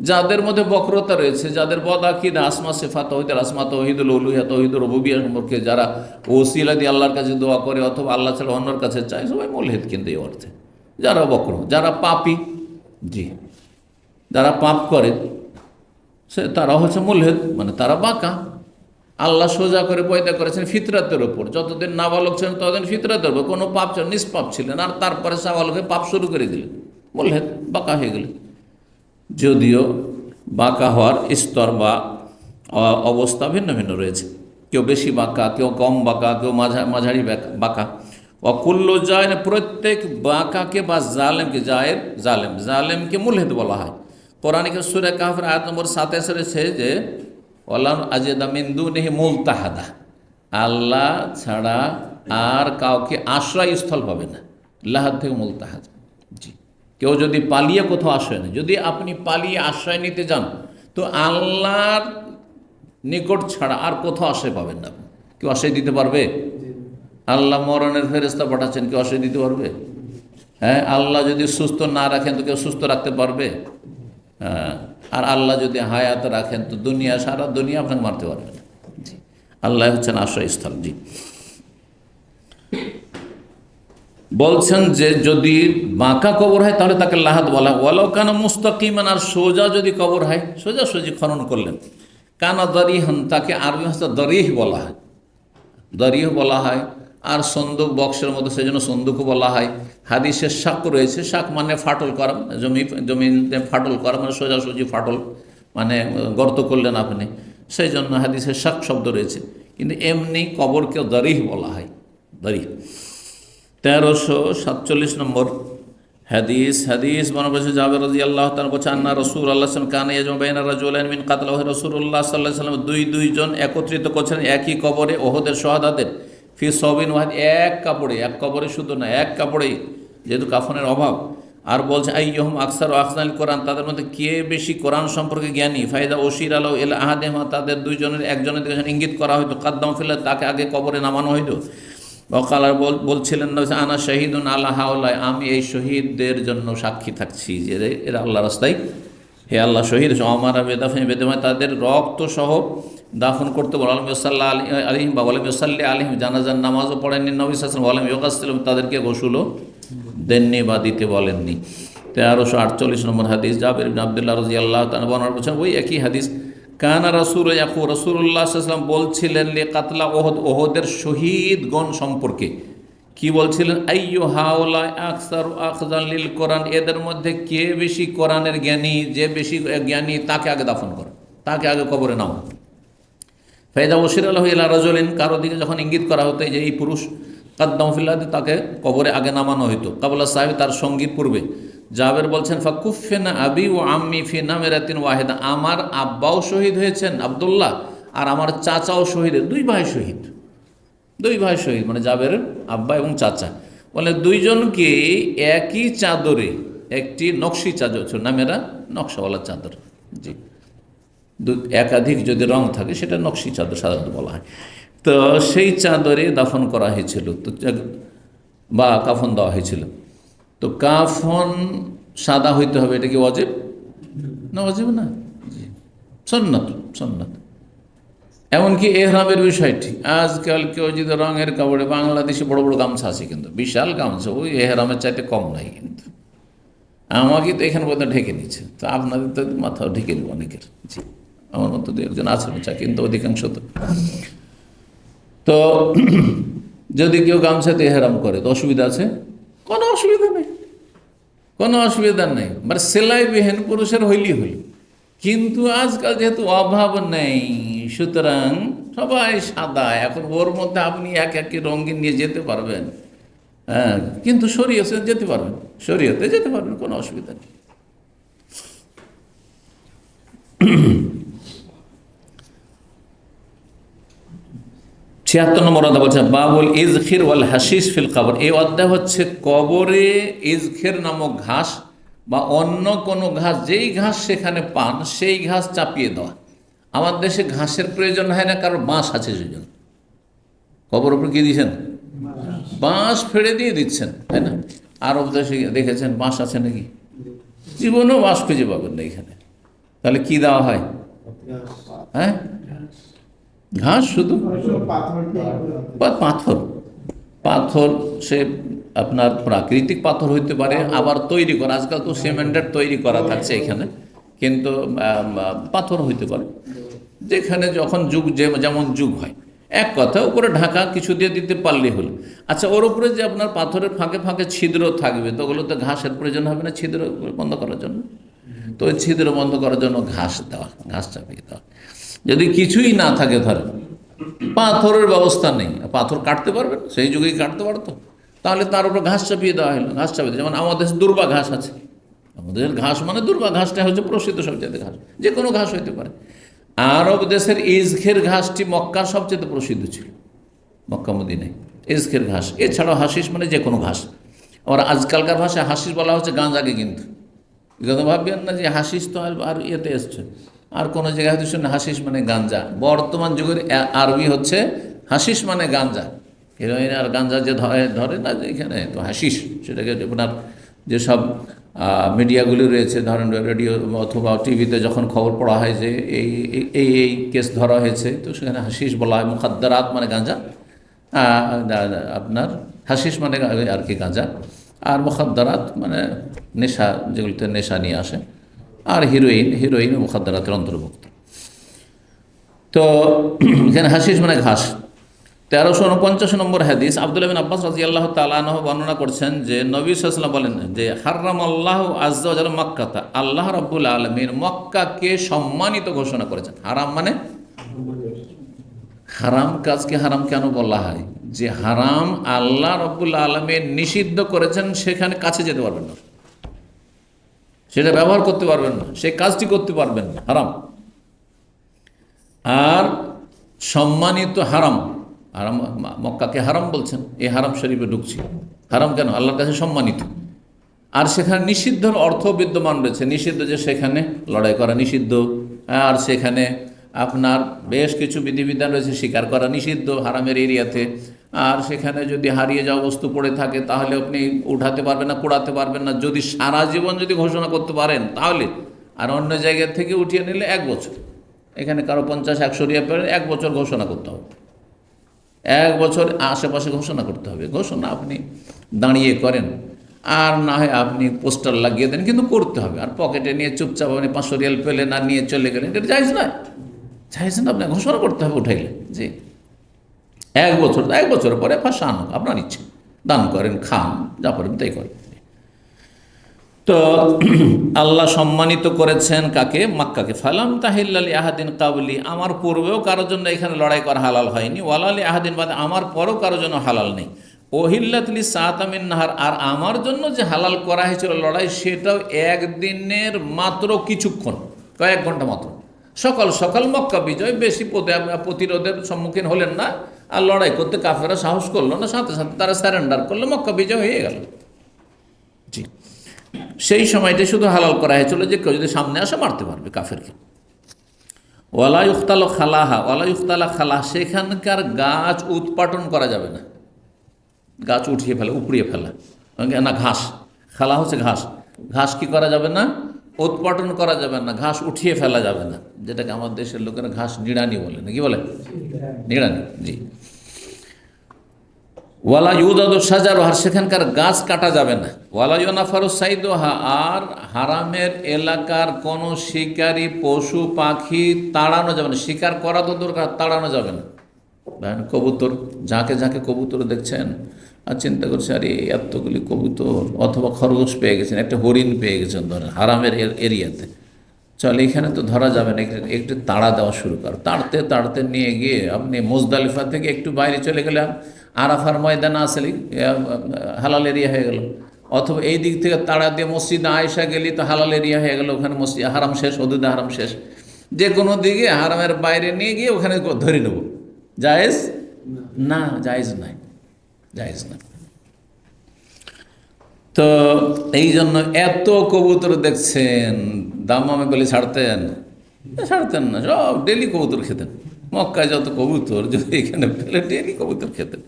যাদের মধ্যে বক্রতা রয়েছে, যাদের বদাকিদা আসমা সিফাত তৌহিদের আসমা তৌহিদুল উলুহিয়া তৌহিদুর রুবুবিয়্যাহ সম্পর্কে যারা ওসিলা দিয়ে আল্লাহর কাছে দোয়া করে অথবা আল্লাহ ছাড়া অন্যর কাছে চায়, সবাই মুলহেদ। কিন্তু এই অর্থে যারা বক্র, যারা পাপী, জি, যারা পাপ করে সে তারা হচ্ছে মুলহেদ, মানে তারা বাঁকা। আল্লাহ সোজা করে পয়দা করেছেন ফিতরাতের ওপর, যতদিন নাবালক ছিলেন ততদিন ফিতরাতের ওপর কোনো পাপ ছিলেন, নিষ্পাপ ছিলেন, আর তারপরে সাবালকে পাপ শুরু করে দিলেন, মুলহেদ, বাঁকা হয়ে গেলেন। যদিও বাঁকা হওয়ার স্তর বা অবস্থা ভিন্ন ভিন্ন রয়েছে, কেউ বেশি বাঁকা, কেউ কম বাঁকা, কেউ মাঝারি বাঁকা। অকুল্ল জায়ের, প্রত্যেক বাঁকাকে বা জালেমকে, জায়ের জালেমকে মুলহেদ বলা হয়। কোরআনে সূরা কাহফের আয়াত নম্বর 27 রয়েছে যে ওয়ালাম আজিদা মিন দুনিহি মুলতাহাদা, আল্লাহ ছাড়া আর কাউকে আশ্রয়স্থল পাবে না। লাহাদ থেকে মুলতাহাদ, জি, কেউ যদি পালিয়ে কোথাও আশ্রয় নেয়, যদি আপনি পালিয়ে আশ্রয় নিতে যান তো আল্লাহর নিকট ছাড়া আর কোথাও আশ্রয় পাবেন না। কেউ আশ্রয় দিতে পারবে? আল্লাহ মরণের ফেরেশতা পাঠাচ্ছেন, কেউ আশ্রয় দিতে পারবে? হ্যাঁ, আল্লাহ যদি সুস্থ না রাখেন তো কেউ সুস্থ রাখতে পারবে? হ্যাঁ, আর আল্লাহ যদি হায়াত রাখেন তো দুনিয়া, সারা দুনিয়া আপনাকে মারতে পারবে না। জি, আল্লাহ হচ্ছেন আশ্রয়স্থল। জি, বলছেন যে যদি বাঁকা কবর হয় তাহলে তাকে লাহাদ বলা হয়। ওয়ালাউ কানা মুস্তাকিমান, আর সোজা যদি কবর হয়, সোজাসুজি খনন করলেন, কানা দরিহান, তাকে আরবি ভাষায় দরিহ বলা হয়, দরিহ বলা হয়। আর সন্দুক, বক্সের মতো, সেজন্য সন্দুকও বলা হয়। হাদিসের শাক রয়েছে, শাক মানে ফাটল করা, জমিতে ফাটল করা, মানে সোজাসুজি ফাটল, মানে গর্ত করলেন আপনি, সেই জন্য হাদিসের শাক শব্দ রয়েছে। কিন্তু এমনি কবরকেও দরিহ বলা হয়, দরিহ। 1347 নম্বর হাদিস বর্ণনা করেছে জাবের রাদিয়াল্লাহু তাআলা বলেছেন, আন্না রাসূলুল্লাহ সাল্লাল্লাহু আলাইহি ওয়াসাল্লাম কানা ইয়াজমু বাইনা রাজুলাইন মিন কাতলাহু, রাসূলুল্লাহ সাল্লাল্লাহু আলাইহি ওয়াসাল্লাম দুইজন একত্রিত করছেন একই কবরে ওহদের শাহাদাদের, ফি সাবিন ওয়াহিদ, এক কবরে শুধু না, এক কাপড়ে, যেহেতু কাফনের অভাব। আর বলছে আইয়ুহুম আকসারু আখযাল কোরআন, তাদের মধ্যে কে বেশি কোরআন সম্পর্কে জ্ঞানী। ফায়দা ওশির আলাউ ইলা আহাদিহিমা, তাদের দুইজনের একজনের দিকে ইঙ্গিত করা হয়তো, কাদ্দাম ফিল্লাহ, তাকে আগে কবরে নামানো হইতো। ওকালার বলছিলেন আনা শহীদুন আলা হাওলাই, আমি এই শহীদদের জন্য সাক্ষী থাকছি যে এরা আল্লাহ রাস্তায়, হে আল্লাহ, শহীদ আমারা বেদাফিন বেদমায়, তাদের রক্ত সহ দাফন করতে বল। আলম ইসাল্লাহ আলিহিম বা আলম ইসাল্লি আলিহিম, জানাজার নামাজও পড়েননি নবী সাল্লাল্লাহু আলাইহি ওয়াসাল্লাম, আলম ইউকাসসালাম, তাদেরকে গোসলও দেননি বা দিতে বলেননি। 1348 নম্বর হাদিস জাবের ইবনে আব্দুল্লাহ রাদিয়াল্লাহু তাআলা বর্ণনা করেছেন, ওই একই হাদিস, কানা রাসূলুল্লাহ সাল্লাল্লাহু আলাইহি ওয়াসাল্লাম বলছিলেন লি কাতলা ওহদ, ওহদের শহীদগণ সম্পর্কে কি বলছিলেন, আইয়ু হাওলা আকসারু আখযান লিল কোরআন, এদের মধ্যে কে বেশি কোরআনের জ্ঞানী, যে বেশি জ্ঞানী তাকে আগে দাফন করো, তাকে আগে কবরে নাও। ফায়দা ওশির আলাহু ইলা রাজুলিন, কারো দিকে যখন ইঙ্গিত করা হতো যে এই পুরুষ, কাদ্দাম ফিল্লাহ, তাকে কবরে আগে নামানো হইতো, কাবলা সাহেব, তার সঙ্গীর পূর্বে। জাবের বলছেন ফাকুফিনা আবি ও আম্মি ফি নামেরাতিন ওয়াহিদা, আমার আব্বাও শহীদ হয়েছেন আব্দুল্লাহ, আর আমার চাচাও শহীদ, দুই ভাই শহীদ, দুই ভাই শহীদ, মানে জাবের আব্বা এবং চাচা। বলে দুইজনকে একই চাদরে, একটি নকশি চাদর, নামেরা নকশাওয়ালা চাদর, জি, একাধিক যদি রং থাকে সেটা নকশি চাদর সাধারণত বলা হয়। তো সেই চাদরে দাফন করা হয়েছিল, তো বা কাফন দেওয়া হয়েছিল। তো কাফন সাদা হইতে হবে, এটা কি ওয়াজিব না? ওয়াজিব না, জি, সুন্নাত, সুন্নাত। এমনকি এহরামের বিষয়টি, আজকাল কেউ যদি রঙের কাপড়ে, বাংলাদেশে বড় বড় গামছা আছে কিন্তু বিশাল গামছা, ওই এহরামের চাইতে কম নাই কিন্তু, আমাকে তো এখানে পর্যন্ত ঢেকে নিচ্ছে, তো আপনাদের তো মাথাও ঢেকে দেবো অনেকের, জি, আমার মতো দু একজন আছেন চা, কিন্তু অধিকাংশ তো যদি কেউ গামছাতে এহরাম করে তো অসুবিধা আছে? কোনো অসুবিধা নেই, কোনো অসুবিধা নেই, মানে সেলাইবিহীন পুরুষের হইলেই হইল। কিন্তু আজকাল যেহেতু অভাব নেই, সুতরাং সবাই সাদা, এখন ওর মধ্যে আপনি এক একই রঙিন নিয়ে যেতে পারবেন, হ্যাঁ, কিন্তু শরীয়তে যেতে পারবেন, শরীয়তে যেতে পারবেন, কোনো অসুবিধা নেই। ৭৬ নম্বর অধ্যায় বলছে বাবুল ইজখির ওয়াল হাশিশ ফিল কবর। এই অধ্যায় হচ্ছে কবরে ইজখির নামক ঘাস বা অন্য কোনো ঘাস, যেই ঘাস সেখানে পান সেই ঘাস চাপিয়ে দেওয়া। আমার দেশে ঘাসের প্রয়োজন হয় না, কারণ বাঁশ আছে সেই জন্য। কবর উপরে কী দিয়েছেন? বাঁশ ফেড়ে দিয়ে দিচ্ছেন, তাই না? আরব দেশে দেখেছেন বাঁশ আছে নাকি? জীবনেও বাঁশ খুঁজে পাবেন না এখানে। তাহলে কি দেওয়া হয়? হ্যাঁ, ঘাস, শুধু পাথর। পাথর সে আপনার প্রাকৃতিক পাথর হইতে পারে, আবার তৈরি করা, আজকাল তো সিমেন্টের তৈরি করা থাকছে এখানে, কিন্তু পাথর হইতে পারে, যেখানে যখন যুগ যেমন যুগ হয়। এক কথা, উপরে ঢাকা কিছু দিয়ে দিতে পারলেই হলো। আচ্ছা, ওর উপরে যে আপনার পাথরের ফাঁকে ফাঁকে ছিদ্র থাকবে, তো ওগুলো তো ঘাসের প্রয়োজন হবে না ছিদ্র বন্ধ করার জন্য? তো ওই ছিদ্র বন্ধ করার জন্য ঘাস দেওয়া, ঘাস চাপিয়ে দেওয়া। যদি কিছুই না থাকে, ধরেন পাথরের ব্যবস্থা নেই, পাথর কাটতে পারবেন, সেই যুগেই কাটতে পারতো, তাহলে তার উপর ঘাস চাপিয়ে দেওয়া হলো। ঘাস চাপিয়ে, যেমন আমাদের দুর্বা ঘাস আছে, আমাদের ঘাস মানে দুর্বা ঘাসটা হচ্ছে প্রসিদ্ধ সবচেয়ে ঘাস, যে কোনো ঘাস হইতে পারে। আরব দেশের ইজখের ঘাসটি মক্কা সবচেয়ে প্রসিদ্ধ ছিল, মক্কা মদিনায় ইজখের ঘাস। এছাড়াও হাসিস মানে যে কোনো ঘাস। আবার আজকালকার ভাষায় হাসিস বলা হচ্ছে গাঁজাকে, কিন্তু কথা ভাববেন না যে হাসিস তো আর ইয়েতে এসছে, আর কোনো জায়গায় হয়তো শুনে হাসিস মানে গাঞ্জা। বর্তমান যুগের আরবি হচ্ছে হাসিস মানে গাঞ্জা। হিরোইন আর গাঞ্জা যে ধরে না এখানে, তো হাসিস, সেটাকে আপনার যেসব মিডিয়াগুলি রয়েছে, ধরেন রেডিও অথবা টিভিতে যখন খবর পড়া হয় যে এই এই এই কেস ধরা হয়েছে, তো সেখানে হাসিস বলা হয়। মুখাদ্দারাত মানে গাঁজা, আপনার হাসিস মানে আর কি গাঁজা, আর মুখাদ্দারাত মানে নেশা, যেগুলিতে নেশা নিয়ে আসে, আর হিরোইন মুখাদ্দারাতের অন্তর্ভুক্ত। তো এখানে হাসিস মানে ঘাস। 1349 নম্বর হাদিস, আব্দুল্লাহ বিন আব্বাস রাদিয়াল্লাহু তাআলা আনহু বর্ণনা করছেন যে নবী সাল্লাল্লাহু আলাইহি ওয়াসাল্লাম বলেন যে হারামাল্লাহু আযজা ওয়া জাল্লা মক্কাতা, আল্লাহ রাব্বুল আলামিন মক্কাকে সম্মানিত ঘোষণা করেছেন। হারাম মানে হারাম কাজকে হারাম কেন বলা হয়? যে হারাম আল্লাহ রাব্বুল আলামিন নিষিদ্ধ করেছেন, সেখানে কাছে যেতে পারবেন না, সেটা ব্যবহার করতে পারবেন না, সেই কাজটি করতে পারবেন না, হারাম। আর সম্মানিত হারাম, হারাম মক্কাকে হারাম বলছেন, এই হারাম শরীফে ঢুকছি। হারাম কেন? আল্লাহর কাছে সম্মানিত। আর সেখানে নিষিদ্ধর অর্থ বিদ্যমান রয়েছে। নিষিদ্ধ যে সেখানে লড়াই করা নিষিদ্ধ, আর সেখানে আপনার বেশ কিছু বিধিবিধান রয়েছে, শিকার করা নিষিদ্ধ হারামের এরিয়াতে। আর সেখানে যদি হারিয়ে যাওয়া বস্তু পড়ে থাকে তাহলে আপনি উঠাতে পারবেন না, কুড়াতে পারবেন না। যদি সারা জীবন যদি ঘোষণা করতে পারেন তাহলে, আর অন্য জায়গা থেকে উঠিয়ে নিলে 1 বছর। এখানে কারো 50-100 রিয়া পেলে 1 বছর ঘোষণা করতে হবে, 1 বছর আশেপাশে ঘোষণা করতে হবে। ঘোষণা আপনি দাঁড়িয়ে করেন, আর না হয় আপনি পোস্টার লাগিয়ে দেন, কিন্তু করতে হবে। আর পকেটে নিয়ে চুপচাপ আপনি 500 রিয়াল পেলেন আর নিয়ে চলে গেলেন, এটা জায়েজ না, জায়েজ না। আপনার ঘোষণা করতে হবে উঠাইলে, জি 1 বছর, 1 বছরের পরে ফাঁসা আনুক, আপনার ইচ্ছে, দান করেন, খান, যা করেন তাই করেন। তো আল্লাহ সম্মানিত করেছেন কাকে? মক্কাকে। ফালাম তাহিল্লালি আহাদিন কাবলি, আমার পূর্বেও কারোর জন্য এখানে লড়াই করা হালাল হয়নি, ওয়ালালি আহাদিন বাদে, আমার পরও কারোর জন্য হালাল নেই। ওহিল্লাতলি সাতামিন নাহার, আর আমার জন্য যে হালাল করা হয়েছিল লড়াই, সেটাও একদিনের মাত্র কিছুক্ষণ, কয়েক ঘন্টা মাত্র। সকাল সকাল মক্কা বিজয়, বেশি প্রতিরোধের সম্মুখীন হলেন না, আর লড়াই করতে কাফেরা সাহস করলো না, সাথে সাথে তারা স্যারেন্ডার করলো, মক্কা বিজয় হয়ে গেল। জি, সেই সময়টা শুধু হালাল করা হয়েছিল যে কেউ যদি সামনে আসে মারতে পারবে কাফেরকে। ওয়ালা ইখতাল খালাহা, ওয়ালা ইখতালা খালাহ, সেখানকার গাছ উৎপাটন করা যাবে না, গাছ উঠিয়ে ফেলা, উপড়িয়ে ফেলা না, ঘাস, খালা হচ্ছে ঘাস, ঘাস কি করা যাবে না, উৎপাটন করা যাবে না, ঘাস উঠিয়ে ফেলা যাবে না, যেটাকে আমার দেশের লোকেরা ঘাস নিড়ানি বলে, নাকি বলে নিড়ানি। জি, ওয়ালা ইউদাদু সাজার, আর সেখানকার গাছ কাটা যাবে না। ওয়ালা ইউনাফারু সাইদুহা, আর হারামের এলাকার কোনো শিকারী পশু পাখি তাড়ানো যাবে না, শিকার করা তো দরকার, তাড়ানো যাবে না। কবুতর, ঝাঁকে ঝাঁকে কবুতর দেখছেন আর চিন্তা করছে আরে এতগুলি কবুতর, অথবা খরগোশ পেয়ে গেছেন, একটা হরিণ পেয়ে গেছেন ধরেন হারামের এরিয়াতে, চল এখানে তো ধরা যাবে না, একটু তাড়া দেওয়া শুরু কর। তাড়তে তাড়তে নিয়ে গিয়ে আপনি মুজদালিফা থেকে একটু বাইরে চলে গেলেন, আরাফার ময়দান আসলে হালাল এরিয়া হয়ে গেল, অথবা এই দিক থেকে তাড়া দিয়ে মসজিদে আয়েশা গেলি তো হালাল এরিয়া হয়ে গেল, ওখানে মসজিদ হারাম শেষ, হদুদে হারাম শেষ। যে কোনো দিকে হারামের বাইরে নিয়ে গিয়ে ওখানে ধরে নেব, জায়েজ না, জায়েজ নাই, জায়েজ না। তো এই জন্য এত কবুতর দেখছেন, দাম্মামে বলে ছাড়তেন না, সব ডেলি কবুতর খেতেন, মক্কায় যত কবুতর যদি এখানে ফেলে ডেলি কবুতর খেতেন।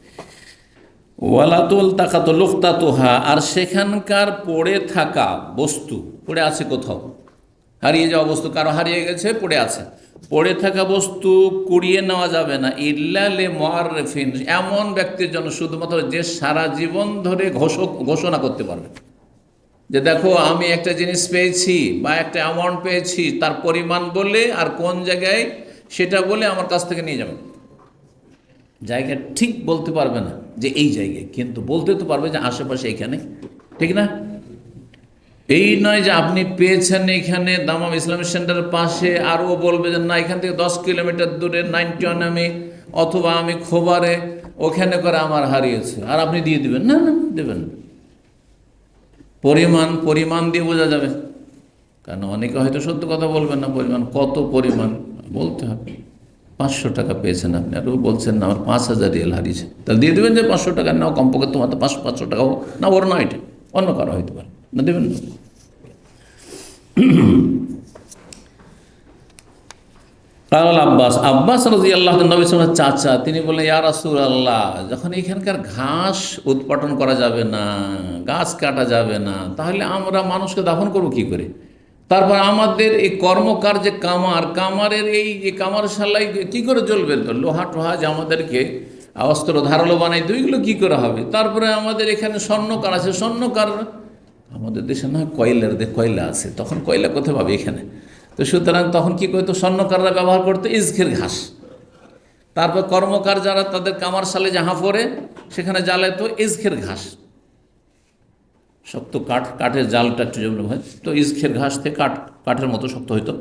ওয়ালাতুল তাকাতো লুকতাতুহা, আর সেখানকার পড়ে থাকা বস্তু, পড়ে আছে কোথাও, হারিয়ে যাওয়া বস্তু, কারো হারিয়ে গেছে পড়ে আছে, পড়ে থাকা বস্তু কুড়িয়ে নেওয়া যাবে না, ইল্লা লে মুআররিফিন, এমন ব্যক্তির জন্য শুধুমাত্র যে সারা জীবন ধরে ঘোষণা করতে পারবে যে দেখো আমি একটা জিনিস পেয়েছি বা একটা অ্যামাউন্ট পেয়েছি, তার পরিমাণ বলে আর কোন জায়গায় সেটা বলে আমার কাছ থেকে নিয়ে যাবে। জায়গা ঠিক বলতে পারবে না যে এই জায়গায়, কিন্তু বলতে তো পারবে যে আশেপাশে এখানে, ঠিক না? এই নয় যে আপনি পেয়েছেন এখানে দামাম ইসলামিক সেন্টারের পাশে, আর ও বলবে যে না এখান থেকে 10 কিলোমিটার দূরে 91 আমি, অথবা আমি খোবারে, ওখানে করে আমার হারিয়েছে, আর আপনি দিয়ে দিবেন না, না দেবেন না। পরিমাণ দিয়ে বোঝা যাবে, কারণ অনেকে হয়তো সত্য কথা বলবেন না, পরিমাণ কত, পরিমাণ বলতে হবে। 500 টাকা পেয়েছেন আপনি, আর ও বলছেন না আমার 5000 রিয়াল হারিয়েছে, তাহলে দিয়ে দেবেন যে 500 টাকা নাও, কমপক্ষে তোমার তো 500 টাকা হোক না, ওর না, এটা অন্য কারো হইতে পারে না, দেবেন না। আব্বাস রাদিয়াল্লাহু আনহু, নবী সাল্লাল্লাহু আলাইহি ওয়াসাল্লামের চাচা, তিনি বললেন ইয়া রাসূলুল্লাহ, যখন এখানকার ঘাস উৎপাদন করা যাবে না, গাছ কাটা যাবে না, তাহলে আমরা মানুষকে দাফন করব কি করে? তারপর আমাদের এই কর্মকার যে কামারের এই যে কামারশালাই কী করে চলবে? তো লোহা টোহা যে আমাদেরকে অস্ত্র ধারালো বানাই, দুইগুলো কী করে হবে? তারপরে আমাদের এখানে স্বর্ণকার আছে, স্বর্ণকার আমাদের দেশে না কয়লা আছে, তখন কয়লা কোথায় পাবে এখানে? তো সুতরাং তখন কী করতো, স্বর্ণকাররা ব্যবহার করতো ইজখের ঘাস। তারপর কর্মকার যারা তাদের কামারশালে যাহা পরে সেখানে জ্বালাতো ইজখের ঘাস, শক্ত কাঠের জালটা একটু যেমন হয়, তো ইজখের ঘাস থেকে কাঠের মতো শক্ত হইতো,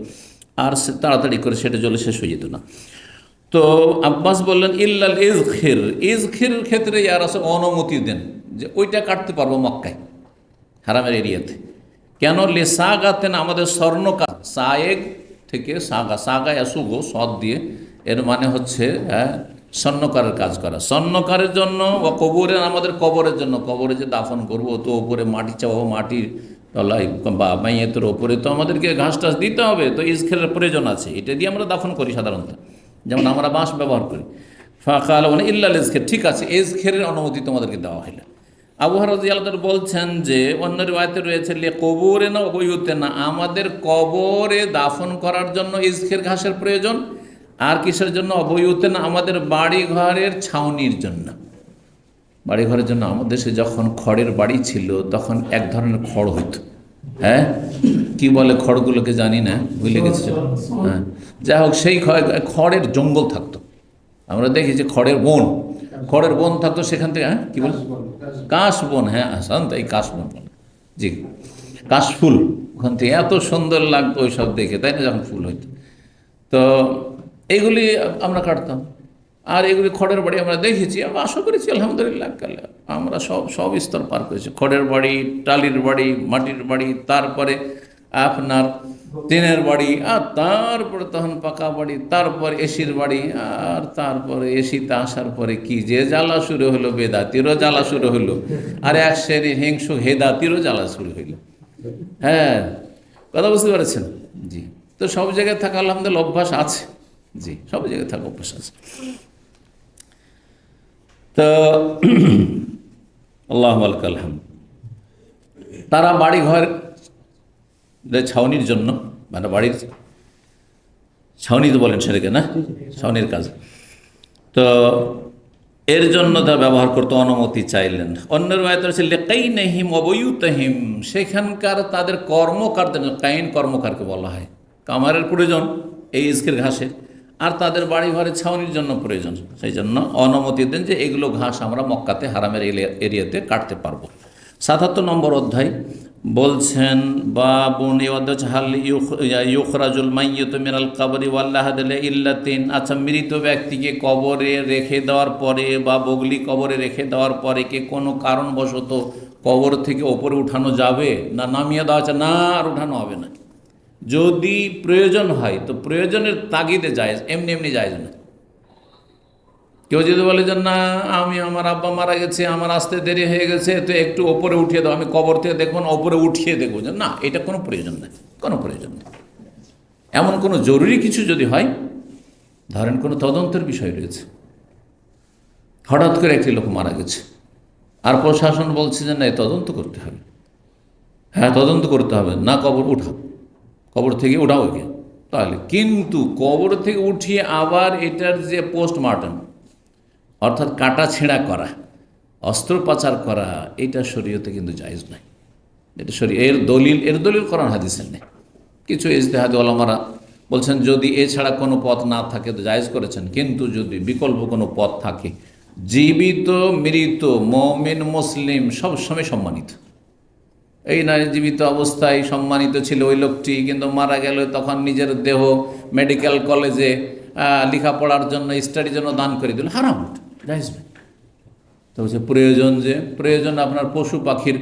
আর সে তাড়াতাড়ি করে সেটা জ্বলে শেষ হয়ে যেত না। তো আব্বাস বললেন ইল্লাল ইজখের ক্ষেত্রে ইয়ার আছে অনুমতি দেন যে ওইটা কাটতে পারবো মক্কায়, হারামের এরিয়াতে। কেন? লে সাগাতেন, আমাদের স্বর্ণকার, সায়েগ থেকে সাগা এসুগো সদ দিয়ে, এর মানে হচ্ছে স্বর্ণকারের কাজ করা, স্বর্ণকারের জন্য, বা কবরের, আমাদের কবরের জন্য, কবরে যে দাফন করবো তো ওপরে মাটি চাওয়াবো, মাটির তলায় বা মাইয়েতের ওপরে তো আমাদেরকে ঘাস টাস দিতে হবে, তো ইজখেরের প্রয়োজন আছে, এটা দিয়ে আমরা দাফন করি সাধারণত, যেমন আমরা বাঁশ ব্যবহার করি। ফাঁকাল মানে ইল্লাল ইজখের, ঠিক আছে ইজখেরের অনুমতি তোমাদেরকে দেওয়া হইল। আবু হুরায়রা রাদিয়াল্লাহু আনহু বলছেন যে অন্য রিওয়ায়াতে রয়েছে লে কবরে না বইতে না, আমাদের কবরে দাফন করার জন্য ইজখের ঘাসের প্রয়োজন, আর কিসের জন্য? অবয়ুতে না, আমাদের বাড়ি ঘরের ছাউনির জন্য। বাড়ি ঘরের জন্য আমাদের দেশে যখন খড়ের বাড়ি ছিল তখন এক ধরনের খড় হইতো, হ্যাঁ কি বলে খড়গুলোকে জানি না, ভুলে গেছি, হ্যাঁ যাই হোক, সেই খড়ের জঙ্গল থাকতো, আমরা দেখি যে খড়ের বন থাকতো সেখান থেকে, হ্যাঁ কী বলে, কাশবন, হ্যাঁ শান্ত, এই কাশবন, জি কাশফুল, ওখান থেকে এত সুন্দর লাগতো ওই সব দেখে, তাই না, যখন ফুল হইতো। তো এইগুলি আমরা কাটতাম, আর এগুলি খড়ের বাড়ি আমরা দেখেছি, আমরা আশা করেছি আলহামদুলিল্লাহ আমরা সব স্তর পার করেছি। খড়ের বাড়ি, টালির বাড়ি, মাটির বাড়ি, তারপরে আপনার টিনের বাড়ি, আর তারপরে তখন পাকা বাড়ি, তারপর এসির বাড়ি, আর তারপরে এসিতে আসার পরে কি যে জ্বালা শুরু হলো, বেদাতিরও জ্বালা শুরু হলো, আর এক শ্রেণীর হিংসু হেদাতিরও জ্বালা শুরু হইল। হ্যাঁ, কথা বুঝতে পেরেছেন? জি। তো সব জায়গায় থাকা আলহামদুলিল্লাহ অভ্যাস আছে। জি, সব জায়গায় থাকা অভ্যাস আছে। তো আল্লাহ আলহাম, তারা বাড়ি ঘর ছাউনির জন্য, মানে বাড়ির ছাউনি তো বলেন সেটাকে, না ছাউনির কাজ, তো এর জন্য তারা ব্যবহার করতে অনুমতি চাইলেন। অন্যের লেকাইনহিম অবয়ুতহিম, সেখানকার তাদের কর্মকারদের, কাইন কর্মকারকে বলা হয়, কামারের প্রয়োজন এই ইস্কের ঘাসে, আর তাদের বাড়ি ঘরে ছাউনির জন্য প্রয়োজন, সেই জন্য অনুমতি দেন যে এগুলো ঘাস আমরা মক্কাতে হারামের এরিয়াতে কাটতে পারবো। ৭৭ নম্বর অধ্যায় বলছেন, বাবুন হাল ইউখরাজুল মাইয়িত মিনাল কবরি ওয়াল্লাহাদ ইল্লাতিন। আচ্ছা, মৃত ব্যক্তিকে কবরে রেখে দেওয়ার পরে বা বগলি কবরে রেখে দেওয়ার পরে কি কোনো কারণবশত কবর থেকে ওপরে উঠানো যাবে না নামিয়ে দেওয়া আছে? না, আর উঠানো হবে না। যদি প্রয়োজন হয় তো প্রয়োজনের তাগিদে জায়েজ, এমনি এমনি জায়েজ না। কেউ যদি বলে যে না, আমি আমার আব্বা মারা গেছে, আমার আসতে দেরি হয়ে গেছে, তো একটু ওপরে উঠিয়ে দাও, আমি কবর থেকে দেখবো না, ওপরে উঠিয়ে দেখবো, যে না, এটা কোনো প্রয়োজন নেই, কোনো প্রয়োজন নেই। এমন কোনো জরুরি কিছু যদি হয়, ধরেন কোনো তদন্তের বিষয় রয়েছে, হঠাৎ করে একটি লোক মারা গেছে, আর প্রশাসন বলছে যে না, তদন্ত করতে হবে, হ্যাঁ তদন্ত করতে হবে, না কবর উঠাও, কবর থেকে উঠাও একে, তাহলে কিন্তু কবর থেকে উঠিয়ে আবার এটার যে পোস্টমর্টম, অর্থাৎ কাটা ছেঁড়া করা, অস্ত্রোপচার করা, এটা শরীয়তে কিন্তু জায়েজ নাই। এটা এর দলিল কোরআন হাদিসের নেই। কিছু ইজতিহাদি ওলামারা বলছেন যদি এছাড়া কোনো পথ না থাকে তো জায়েজ করেছেন, কিন্তু যদি বিকল্প কোনো পথ থাকে, জীবিত মৃত মুমিন মুসলিম সবসময় সম্মানিত। এই নারী জীবিত অবস্থায় সম্মানিত ছিল ওই লোকটি, কিন্তু মারা গেল তখন নিজের দেহ মেডিকেল কলেজে লেখাপড়ার জন্য, স্টাডির জন্য দান করে দিল, হারাম, জায়েজ নেই। তো হচ্ছে প্রয়োজন আপনার পশু পাখির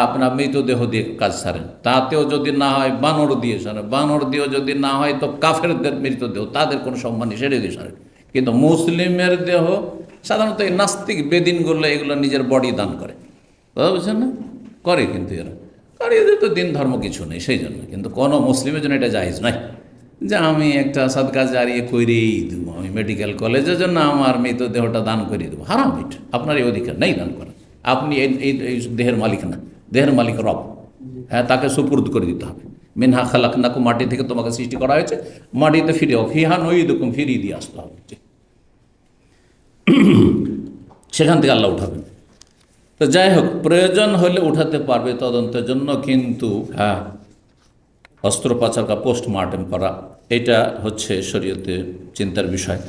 আপনার মৃতদেহ দিয়ে কাজ সারেন, তাতেও যদি না হয় বানর দিয়ে সারেন, বানর দিয়েও যদি না হয় তো কাফেরদের মৃতদেহ, তাদের কোনো সম্মান নেই, সেটা দিয়ে সারেন। কিন্তু মুসলিমের দেহ সাধারণত এই নাস্তিক বেদিনগুলো এগুলো নিজের বডি দান করে, কথা বুঝছেন না, করে, কিন্তু এরা আর এদের তো দিন ধর্ম কিছু নেই, সেই জন্য। কিন্তু কোনো মুসলিমের জন্য এটা জায়েজ নাই যে আমি একটা সাদকা জারিয়ে করেই দেবো, আমি মেডিকেল কলেজের জন্য আমার মৃতদেহটা দান করে দেবো, হারাম। এটা আপনার এই অধিকার নেই দান করার। আপনি এই দেহের মালিক না, দেহের মালিক রব, হ্যাঁ, তাকে সুপুর্দ করে দিতে হবে। মিনহা খালাকনাকুম, মাটি থেকে তোমাকে সৃষ্টি করা হয়েছে, মাটিতে ফিরে ফিহা নুইদুকুম, ফিরিয়ে দিয়ে আসতে হবে, সেখান থেকে আল্লাহ উঠাবেন। তো যাই হোক, প্রয়োজন হলে উঠাতে পারবে তদন্তের জন্য, কিন্তু হ্যাঁ, অস্ত্রোপচার বা পোস্টমর্টম করা এটা হচ্ছে শরীয়তে চিন্তার বিষয়।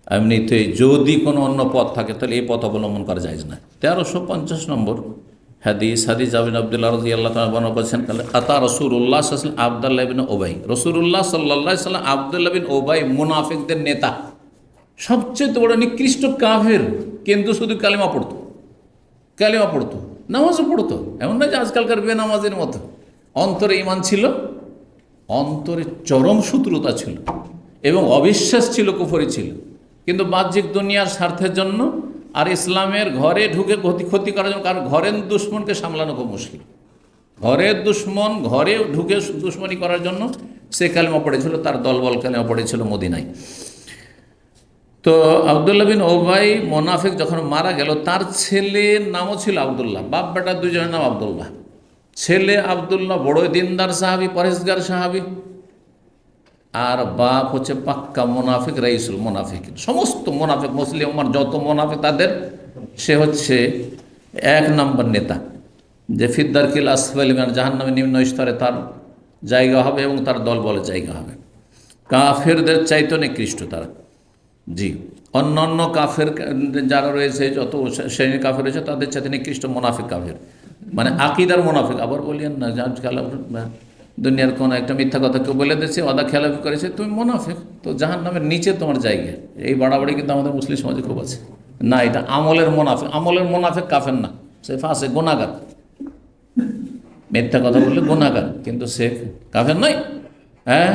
এমনিতে যদি কোনো অন্য পথ থাকে তাহলে এই পথ অবলম্বন করা যায় না। 1350 নম্বর হাদিস জাবিন আব্দুল্লাহ রাদিয়াল্লাহু তাআলা বর্ণনা করেছেন, আতা রাসূলুল্লাহ সাল্লাল্লাহু আলাইহি ওয়াসাল্লাম আব্দুল্লাহ বিন উবাই, রাসূলুল্লাহ সাল্লাল্লাহু আলাইহি ওয়াসাল্লাম আব্দুল্লাহ বিন উবাই মুনাফিকদের নেতা, সবচেয়ে বড় নিকৃষ্ট কাফের, কিন্তু শুধু কালিমা পড়তো, নামাজও পড়তো। এমন না যে আজকালকার বেনামাজের মতো, অন্তরে ঈমান ছিল, অন্তরে চরম শত্রুতা ছিল এবং অবিশ্বাস ছিল, কুফরি ছিল, কিন্তু বাহ্যিক দুনিয়ার স্বার্থের জন্য আর ইসলামের ঘরে ঢুকে ক্ষতি করার জন্য, কারণ ঘরের দুশ্মনকে সামলানো খুব মুশকিল, ঘরের দুশ্মন ঘরে ঢুকে দুশ্মনী করার জন্য সে কালেমা পড়েছিল, তার দলবল কালেমা পড়েছিল মদিনায়। তো আব্দুল্লাহ বিন উবাই মুনাফিক যখন মারা গেল, তার ছেলের নামও ছিল আব্দুল্লাহ, বাপ বেটা দুজনের নাম আব্দুল্লাহ। ছেলে আব্দুল্লাহ বড়ই দিনদার সাহাবি, পরহেজগার সাহাবি, আর বাপ হচ্ছে পাক্কা মুনাফিক, রাইসুল মুনাফিক। সমস্ত মুনাফিক, মুসলিম উম্মার যত মুনাফিক তাদের সে হচ্ছে 1 নম্বর নেতা, যে ফিদ্দারকিল আসফালি মিনার, জাহান্নামের নিম্ন স্তরে তার জায়গা হবে এবং তার দলবলের জায়গা হবে। কাফেরদের চাইতে নিকৃষ্ট তারা। জি, অন্য কাফের যারা রয়েছে, যত শ্রেণীর কাফের রয়েছে, তাদের চাইতে নিকৃষ্ট মুনাফিক কাফের, মানে আকিদার মুনাফিক। আবার বলিয়েন না যে আজকাল দুনিয়ার কোনো একটা মিথ্যা কথা কেউ বলে দিচ্ছে, ওয়াদা খেলাফি করেছে, তুমি মুনাফিক, তো জাহান্নামের নিচে তোমার জায়গা। এই বাড়াবাড়ি কিন্তু আমাদের মুসলিম সমাজে খুব আছে। না, এটা আমলের মুনাফিক। আমলের মুনাফিক কাফের না, সে ফাঁসে গুনাহগার, মিথ্যা কথা বললে গুনাহগার, কিন্তু সে কাফের নয়। হ্যাঁ,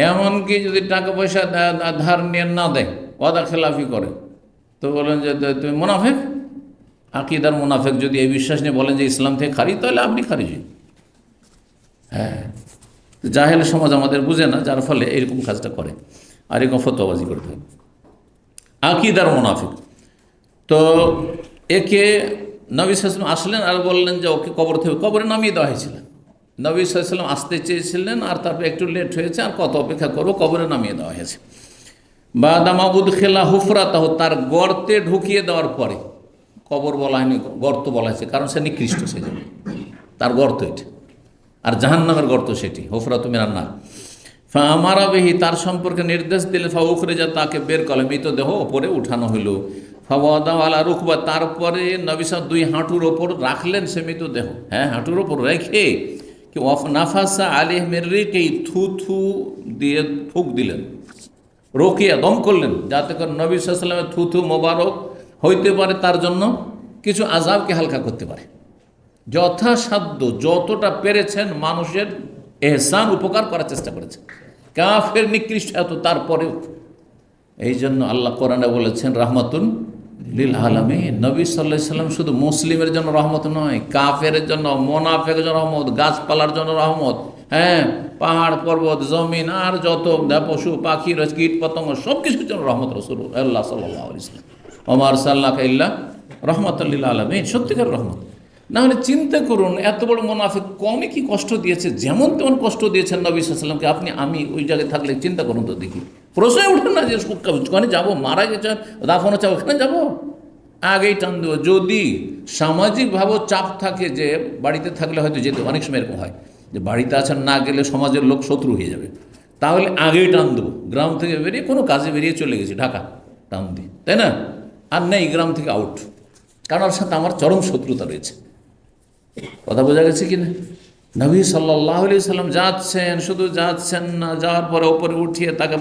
এমনকি যদি টাকা পয়সা ধার নিয়ে না দেয়, ওয়াদা খেলাফি করে, তো বলেন যে তুমি মুনাফিক। আকীদার মুনাফিক যদি এই বিশ্বাস নিয়ে বলেন যে ইসলাম থেকে খারিজ, তাহলে আপনি খারিজ। হ্যাঁ, জাহেল সমাজ আমাদের বুঝে না, যার ফলে এরকম কাজটা করে, আর এরকম ফতোয়াবাজি করতে হবে। আকীদার মুনাফিক। তো একে নবী সাল্লাল্লাহু আলাইহি ওয়াসাল্লাম আসলেন আর বললেন যে ওকে কবর থেকে কবরে নামিয়ে দেওয়া হয়েছিল। নবী সাল্লাল্লাহু আলাইহি ওয়াসাল্লাম আসতে চেয়েছিলেন, আর তারপর একটু লেট হয়েছে, আর কত অপেক্ষা করবো, কবরে নামিয়ে দেওয়া হয়েছে। বাদামা উদখিলা হুফরাতাহু, তার গর্তে ঢুকিয়ে দেওয়ার পরে, কবর বলা হয়নি, গর্ত বলা হয়েছে, কারণ সে নিকৃষ্ট, সেই জন্য তার গর্ত এটা, আর জাহান্নামের গর্ত সেটি, হুফরাতু মিনান নার। ফা আমারা বিহি, তার সম্পর্কে নির্দেশ দিলেন, ফা উখরিজা, তাকে বের করলেন, মৃতদেহ ওপরে উঠানো হইল। ফা ওয়াদাউ আলা রুকবা, তারপরে নবী সাল্লাল্লাহু দুই হাঁটুর ওপর রাখলেন সে মৃতদেহ। হ্যাঁ, হাঁটুর ওপর রেখে কি নাফাসা আলাইহি মির রিকি, থু দিয়ে ফুঁক দিলেন, রোকিয়া দম করলেন, যাতে করে নবী সাল্লাল্লাহু আলাইহি ওয়াসাল্লামের থুথু মোবারক হইতে পারে, তার জন্য কিছু আযাবকে হালকা করতে পারে। যথাসাধ্য যতটা পেরেছেন মানুষের এহসান উপকার করার চেষ্টা করেছেন। কাফের নিকৃষ্ট এত, তারপরেও। এই জন্য আল্লাহ কোরআনে বলেছেন রাহমাতুন লিল আলামিন। নবী সাল্লাল্লাহু আলাইহি ওয়াসাল্লাম শুধু মুসলিমের জন্য রহমত নয়, কাফের জন্য, মুনাফিকের জন্য রহমত, গাছপালার জন্য রহমত। হ্যাঁ, পাহাড় পর্বত জমিন আর যত পশু পাখি কীট পতঙ্গ সব কিছুর জন্য রহমত। রাসূলুল্লাহ সাল্লাল্লাহু আলাইহি ওয়াসাল্লাম ওমা আরসালনাকা ইল্লা রাহমাতাল লিল আলামিন, সত্যিকার রহমত। না হলে চিন্তা করুন, এত বড় মুনাফিক কমে কি কষ্ট দিয়েছে, যেমন তেমন কষ্ট দিয়েছেন নবী সাল্লাল্লাহু আলাইহি ওয়াসাল্লামকে। আপনি আমি ওই জায়গায় থাকলে চিন্তা করুন তো দেখি, প্রশ্নই উঠেন না যে ওখানে যাবো, মারা গেছেন, দাফন হচ্ছে, ওখানে যাবো, আগেই টান দেবো। যদি সামাজিকভাবেও চাপ থাকে যে বাড়িতে থাকলে হয়তো যেতে, অনেক সময় এরকম হয় যে বাড়িতে আছেন, না গেলে সমাজের লোক শত্রু হয়ে যাবে, তাহলে আগেই টান দেবো। গ্রাম থেকে বেরিয়ে কোনো কাজে বেরিয়ে চলে গেছি ঢাকা, টান দিই, তাই না? আর নেই, গ্রাম থেকে আউট, কারণ ওর সাথে আমার চরম শত্রুতা রয়েছে। কথা বোঝা গেছে কি না? নবী সাল্লাল্লাহু আলাইহি ওয়াসাল্লাম যাচ্ছেন, শুধু যাচ্ছেন না, যাওয়ার পরে ওপরে উঠিয়ে তাকে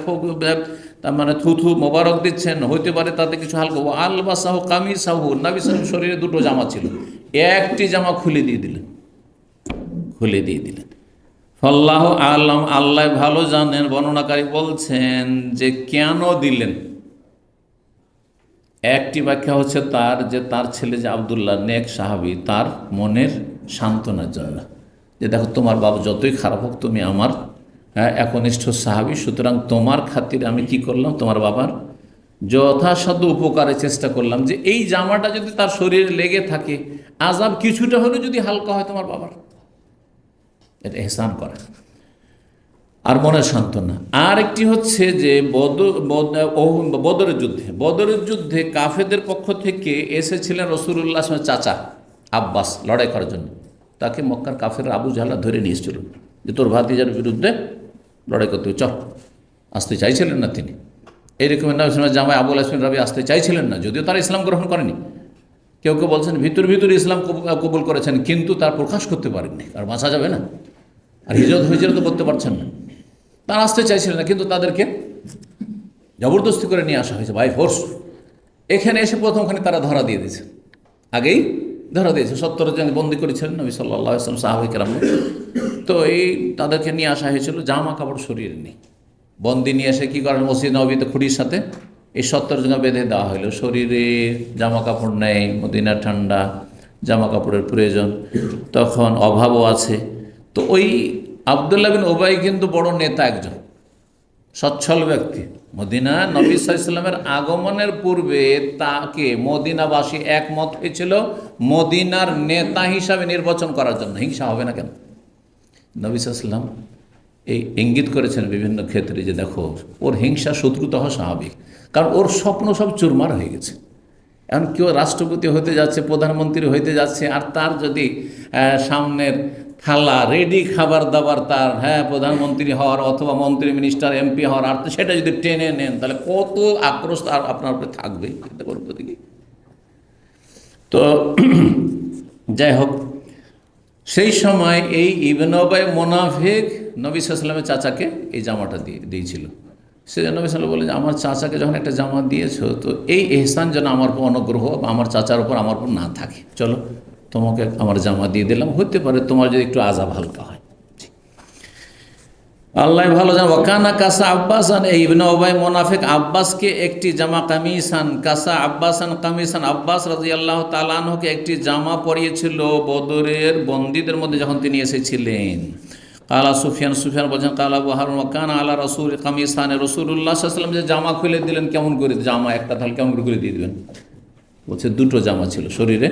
তার মানে থুথু মোবারক দিচ্ছেন, হইতে পারে তাতে কিছু হালকা। আলবাসাহু কামিসাহু, নবী সাল্লাল্লাহু শরীরে দুটো জামা ছিল, একটি জামা খুলে দিয়ে দিলেন। আল্লাহু আ'লাম, আল্লাহ ভালো জানেন। বর্ণনাকারী বলছেন যে কেন দিলেন। একটি ব্যাখ্যা হচ্ছে তার ছেলে যে আব্দুল্লাহ, নেক সাহাবী, তার মনের সান্ত্বনার জন্য, যে দেখো তোমার বাবা যতই খারাপ হোক, তুমি আমার একনিষ্ঠ সাহাবী, সুতরাং তোমার খাতিরে আমি কি করলাম, তোমার বাবার যথাসাধ্য উপকারের চেষ্টা করলাম, যে এই জামাটা যদি তার শরীরে লেগে থাকে, আযাব কিছুটা হলেও যদি হালকা হয় তোমার বাবার, এটা ইহসান করা আর মনের সান্ত্বনা। আর একটি হচ্ছে যে বদরের যুদ্ধে কাফেরদের পক্ষ থেকে এসেছিলেন রাসূলুল্লাহ সাল্লাল্লাহু আলাইহি ওয়াসাল্লামের চাচা আব্বাস লড়াই করার জন্য। তাকে মক্কার কাফের আবু জাহল ধরে নিয়ে এসেছিল যে তোর ভাতিজার বিরুদ্ধে লড়াই করতে, চল। আসতে চাইছিলেন না তিনি। এইরকম জামাই আবুল আসমিন রাবি আসতে চাইছিলেন না, যদিও তারা ইসলাম গ্রহণ করেনি। কেউ কেউ বলছেন ভিতর ইসলাম কবুল করেছেন, কিন্তু তার প্রকাশ করতে পারেননি, আর বাঁচা যাবে না, আর হিজরত তো করতে পারছেন না। তারা আসতে চাইছিলেন না, কিন্তু তাদেরকে জবরদস্তি করে নিয়ে আসা হয়েছে, বাই ফোর্স। এখানে এসে প্রথমখানে তারা ধরা দিয়ে দিয়েছে, আগেই ধরা দিয়েছে। 70 জন বন্দি করেছিলেন নবী সাল্লাল্লাহু আলাইহি ওয়াসাল্লাম, সাহাবায়ে কেরাম। তো তাদেরকে নিয়ে আসা হয়েছিল, জামা কাপড় শরীরে নেই। বন্দি নিয়ে এসে কী করেন, মসজিদ নববীতে খুঁটির সাথে এই 70 জন বেঁধে দেওয়া হলো। শরীরে জামা কাপড় নেই, মদিনা ঠান্ডা, জামা কাপড়ের প্রয়োজন, তখন অভাবও আছে। তো ওই আব্দুল্লাহ বিন উবাই কিন্তু বড় নেতা, একজন সচ্ছল ব্যক্তি। মদিনা নবী সাল্লাল্লাহু আলাইহি ওয়াসাল্লামের আগমনের পূর্বে তাকে মদিনাবাসী একমত হয়েছিল মদিনার নেতা হিসাবে নির্বাচন করার জন্য। হিংসা হবে না কেন? নবী সাল্লাল্লাহু আলাইহি ওয়াসাল্লাম এই ইঙ্গিত করেছেন বিভিন্ন ক্ষেত্রে যে দেখো, ওর হিংসা শত্রুতা হওয়া স্বাভাবিক, কারণ ওর স্বপ্ন সব চুরমার হয়ে গেছে। এখন কেউ রাষ্ট্রপতি হতে যাচ্ছে, প্রধানমন্ত্রী হইতে যাচ্ছে, আর তার যদি সামনের থালা রেডি খাবার দাবার তার, প্রধানমন্ত্রী হওয়ার অথবা মন্ত্রী মিনিস্টার এমপি হওয়ার, আর সেটা যদি টেনে নেন, তাহলে কত আক্রোশ তার আপনার উপরে থাকবে, চিন্তা করুন তো দেখি। তো যাই হোক, সেই সময় এই ইবনে উবাই মুনাফিক নবী সাল্লাল্লাহু আলাইহি ওয়াসাল্লামের চাচাকে এই জামাটা দিয়েছিল। সেজন্য নবী সাল্লাল্লাহু আলাইহি ওয়াসাল্লাম বলে যে আমার চাচাকে যখন একটা জামা দিয়েছো, তো এই এহসান যেন আমার উপর অনুগ্রহ বা আমার চাচার উপর আমার উপর না থাকে, চলো তোমাকে আমার জামা দিয়ে দিলাম, হতে পারে তোমার যদি একটু আযাব হালকা হয়। আল্লাহ ভালো জান। ওয়াকানা কাসা আব্বাসান, এই ইবনে উবাই মুনাফিক আব্বাসকে একটি জামা কামিসান, কাসা আব্বাসান কামিসান, আব্বাস রাদিয়াল্লাহু তাআলা আনহুকে একটি জামা পরিয়েছিল বদরের বন্দীদের মধ্যে যখন তিনি এসেছিলেন। কালা সুফিয়ান বলছেন কালা আবু হারুন ওয়াকানা আলা রাসূল কামিসান, রাসূলুল্লাহ সাল্লাল্লাহু আলাইহি ওয়াসাল্লাম যে জামা খুলে দিলেন কেমন করে, জামা একটা তাহলে কেমন করে দিয়ে দিবেন? বলছে দুটো জামা ছিল শরীরে,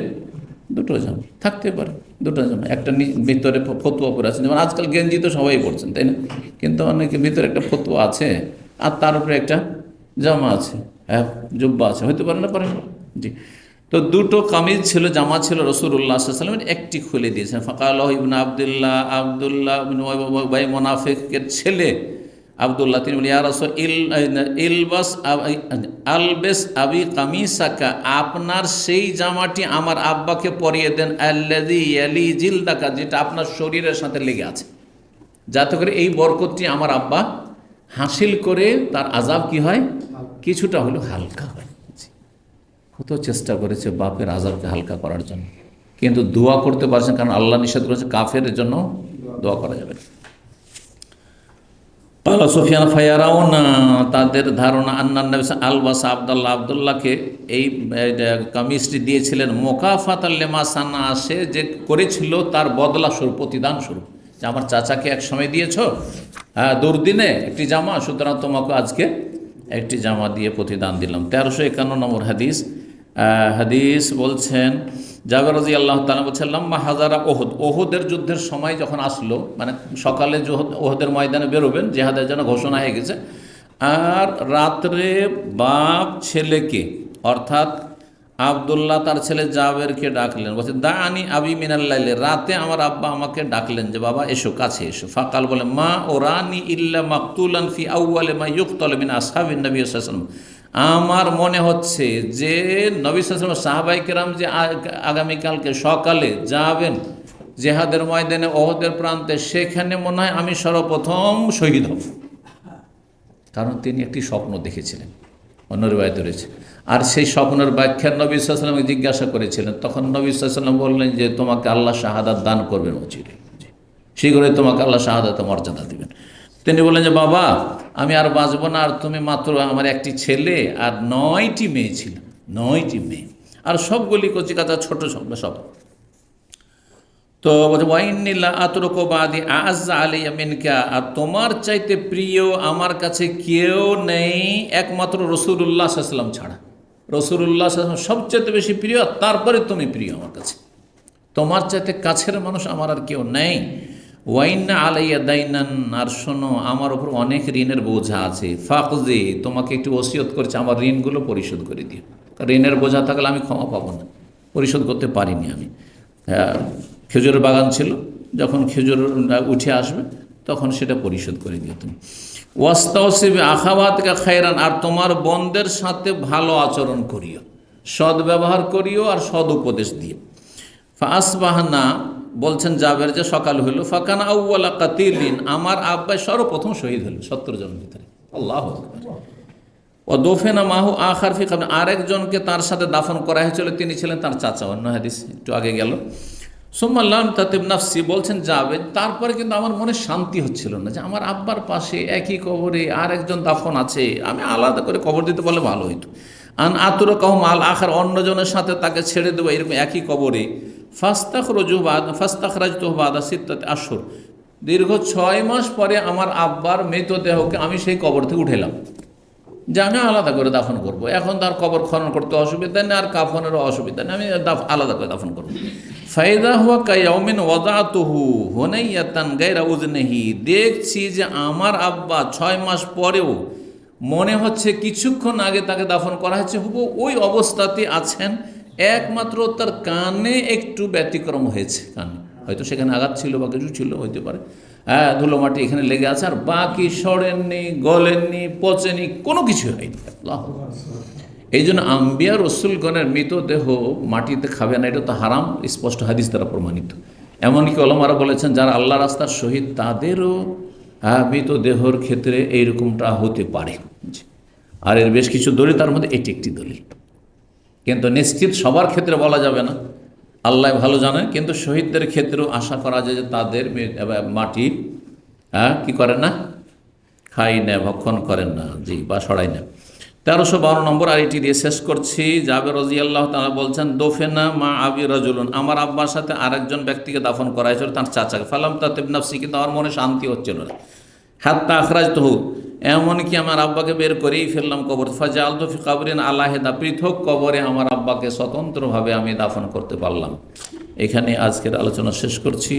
দুটো জামা থাকতে পারে, দুটো জামা, একটা ভিতরে ফতুয়া পরে আছে, যেমন আজকাল গেঞ্জি তো সবাই পড়ছেন তাই না, কিন্তু অনেকে ভিতরে একটা ফতুয়া আছে আর তার উপরে একটা জামা আছে, হ্যাঁ জুব্বা আছে, হইতে পারে না, পারে জি। তো দুটো কামিজ ছিল, জামা ছিল রাসূলুল্লাহ সাল্লাল্লাহু আলাইহি ওয়াসাল্লাম, একটি খুলে দিয়েছেন। ফাকালাহু ইবনে আব্দুল্লাহ ইবনে উবাই মুনাফিকের ছেলে আব্দুল্লাহ, তিনি বলেন ইয়া রাসূল আলবেস আবি কামিসাকা, আপনার সেই জামাটি আমার আব্বাকে পরিয়ে দেন, আল্লাযী ইয়ালি জিলদাকা, যেটা আপনার শরীরের সাথে লেগে আছে, যাতে করে এই বরকতটি আমার আব্বা হাসিল করে তার আযাব কি হয়, কিছুটা হলেও হালকা হয়। কত চেষ্টা করেছে বাপের আযাবকে হালকা করার জন্য, কিন্তু দোয়া করতে পারছেন, কারণ আল্লাহ নিষেধ করেছে কাফের জন্য দোয়া করা যাবে না। কালা সুফিয়ান ফায়ারাও না, তাদের ধারণা আন্নান নবী আলবাসা আব্দুল্লাহকে এই কামিজটি দিয়েছিলেন মুকাফাতাল লিমা সানা, সে যে করেছিল তার বদলা স্বরূপ, প্রতিদান স্বরূপ, যে আমার চাচাকে এক সময় দিয়েছো হ্যাঁ দুর্দিনে একটি জামা, সুতরাং তোমাকে আজকে একটি জামা দিয়ে প্রতিদান দিলাম। 1351 নম্বর হাদিস বলছেন জাবের রাদিয়াল্লাহু তাআলা বলছেন লাম্মা হাজারা ওহুদ, ওহুদের যুদ্ধের সময় যখন আসলো, মানে সকালে ওহুদের ময়দানে বেরোবেন, জিহাদের জন্য ঘোষণা হয়ে গেছে, আর রাত্রে বাপ ছেলেকে অর্থাৎ আব্দুল্লাহ তার ছেলে জাবেরকে ডাকলেন, বলছে দা আনি আবি মিনাল্লাইলে, রাতে আমার আব্বা আমাকে ডাকলেন যে বাবা এসো, কাছে এসো। ফাকাল বলে মা ও রানি ইল্লা মাকতুলান ফি আউয়ালে মা ইউকতাল মিন আসহাবিন নবী সাল্লাল্লাহু আলাইহি ওয়াসাল্লাম, আমার মনে হচ্ছে যে নবী সাল্লাল্লাহু আলাইহি ওয়াসাল্লাম সাহাবায়ে কেরাম যে আগামীকালকে সকালে যাবেন জেহাদের ময়দানে ওহদের প্রান্তে, সেখানে মনে হয় আমি সর্বপ্রথম শহীদ হব, কারণ তিনি একটি স্বপ্ন দেখেছিলেন, অন্য রিওয়ায়াতে রয়েছে। আর সেই স্বপ্নের ব্যাখ্যা নবী সাল্লাল্লাহু আলাইহি ওয়াসাল্লামকে জিজ্ঞাসা করেছিলেন, তখন নবী সাল্লাল্লাহু আলাইহি ওয়াসাল্লাম বললেন যে তোমাকে আল্লাহ শাহাদাত দান করবেন, অচিরে শীঘ্রই তোমাকে আল্লাহ শাহাদাতে মর্যাদা দিবেন। তিনি বললেন যে বাবা আমি আর বাঁচব না, আর তুমি মাত্র আমার একটি ছেলে আর 9টি মেয়ে ছিল, 9টি মেয়ে, আর সবগুলি কচিকাচা ছোট সব। তো বলছে ওয়াইন্নিল্লা আতরকো বাদি আযযা আলাইয়া মিনকা, আর তোমার চাইতে প্রিয় আমার কাছে কেউ নেই একমাত্র রাসূলুল্লাহ সাল্লাল্লাহু আলাইহি ওয়াসাল্লাম ছাড়া, রাসূলুল্লাহ সাল্লাল্লাহু আলাইহি ওয়াসাল্লাম সবচেয়ে বেশি প্রিয়, তারপরে তুমি প্রিয় আমার কাছে, তোমার চাইতে কাছের মানুষ আমার আর কেউ নেই। ওয়াইন্না আলাইয়া দাইনান, আর শোনো আমার উপর অনেক ঋণের বোঝা আছে, ফাকজি তোমাকে একটু ওসিয়ত করছে আমার ঋণগুলো পরিশোধ করে দিও, ঋণের বোঝা থাকলে আমি ক্ষমা পাবো না, পরিশোধ করতে পারিনি আমি। খেজুরের বাগান ছিল, যখন খেজুর উঠে আসবে তখন সেটা পরিশোধ করে দিও তুমি। ওয়াস্তাওসিবি আখাওয়াতিকা খায়রান, আর তোমার বোনদের সাথে ভালো আচরণ করিও, সদ ব্যবহার করিও আর সদ উপদেশ দিও। ফাসবাহনা, বলছেন জাবের যে সকাল হইল, ফাকানা আউওয়ালা কাতিলিন, আমার আব্বাই সর্বপ্রথম শহীদ হল 70 জনের ভিতরে, আল্লাহু আকবার। ও দোফেনা মাহু আখার ফি কাবর, আরেকজনকে তার সাথে দাফন করা হয়েছিল, তিনি ছিলেন তার চাচা, অন্য হাদিস একটু আগে গেল। সুম্মাল্লাম তাতিব নাফসি, বলছেন জাবেদ তারপরে কিন্তু আমার মনে শান্তি হচ্ছিল না যে আমার আব্বার পাশে একই কবরে আর একজন দাফন আছে, আমি আলাদা করে কবর দিতে পারলে ভালো হইতো। আন আতুর কাহম আল আখার, অন্যজনের সাথে তাকে ছেড়ে দেবো এরকম একই কবরে। ফাস্তাখরাজতু বাদা সিত্তাতি আশহুর, দীর্ঘ 6 মাস পরে আমার আব্বার মৃতদেহকে আমি সেই কবর থেকে উঠেলাম, যে আমি আলাদা করে দাফন করব, এখন তার কবর খনন করতে অসুবিধা নেই আর কাফনেরও অসুবিধা নেই, আমি আলাদা করে দাফন করব। ফায়দা হুয়া কায়াউমিন ওয়াদাতুহু হুনাইয়াতান গায়রা উযনিহি, দেখছি যে আমার আব্বা 6 মাস পরেও মনে হচ্ছে কিছুক্ষণ আগে তাকে দাফন করা হয়েছে, হুবহু ওই অবস্থাতে আছেন, একমাত্র তার কানে একটু ব্যতিক্রম হয়েছে, কানে হয়তো সেখানে আঘাত ছিল বা কিছু ছিল হইতে পারে, হ্যাঁ ধুলো মাটি এখানে লেগে আছে, আর বাকি সড়েননি, গলেননি, পচেনি, কোনো কিছু হয়নি। এই জন্য আম্বিয়া রসুলগণের মৃতদেহ মাটিতে খাবে না, এটা তো হারাম, স্পষ্ট হাদিস দ্বারা প্রমাণিত। এমনকি ওলামারা বলেছেন যারা আল্লাহ রাস্তার শহীদ তাদেরও মৃত দেহর ক্ষেত্রে এইরকমটা হতে পারে। আর এর বেশ কিছু দলিল, তার মধ্যে এটি একটি দলিল। কিন্তু নিশ্চিত সবার ক্ষেত্রে বলা যাবে না, আল্লাহ ভালো জানেন। কিন্তু শহীদদের ক্ষেত্রেও আশা করা যায় যে তাদের মাটি কি করেন না, খাই না, ভক্ষণ করেন না, জি, বা সরাই না। 1352 নম্বর, আর এটি দিয়ে শেষ করছি। জাবের রাদিয়াল্লাহু তাআলা বলছেন, দোফেনা মা আবি রাজুলুন, আমার আব্বার সাথে আরেকজন ব্যক্তিকে দাফন করা হয়েছিল, তার চাচাকে। ফালাম তাতিব নাফসি, কিন্তু আমার মনে শান্তি হচ্ছিল না। হাত্তা আখরাজতুহু, এমনকি আমার আব্বাকে বের করেই ফেললাম কবর। ফাজালতু ফি কবরিন আলাহিদা, পৃথক কবরে আমার আব্বাকে স্বতন্ত্রভাবে আমি দাফন করতে পারলাম। এখানে আজকের আলোচনা শেষ করছি।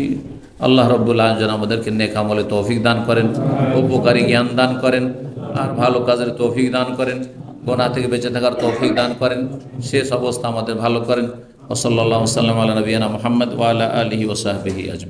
আল্লাহ রাব্বুল আলামিন যেন আমাদেরকে নেক আমলে তৌফিক দান করেন, উপকারী জ্ঞান দান করেন, আর ভালো কাজের তৌফিক দান করেন, গুনাহ থেকে বেঁচে থাকার তৌফিক দান করেন, শেষ অবস্থা আমাদের ভালো করেন। ওয়া সাল্লাল্লাহু ওয়া সাল্লাম আলা নবিয়িনা মুহাম্মদ ওয়া আলা আলিহি ওয়া সাহবিহি আজমাইন।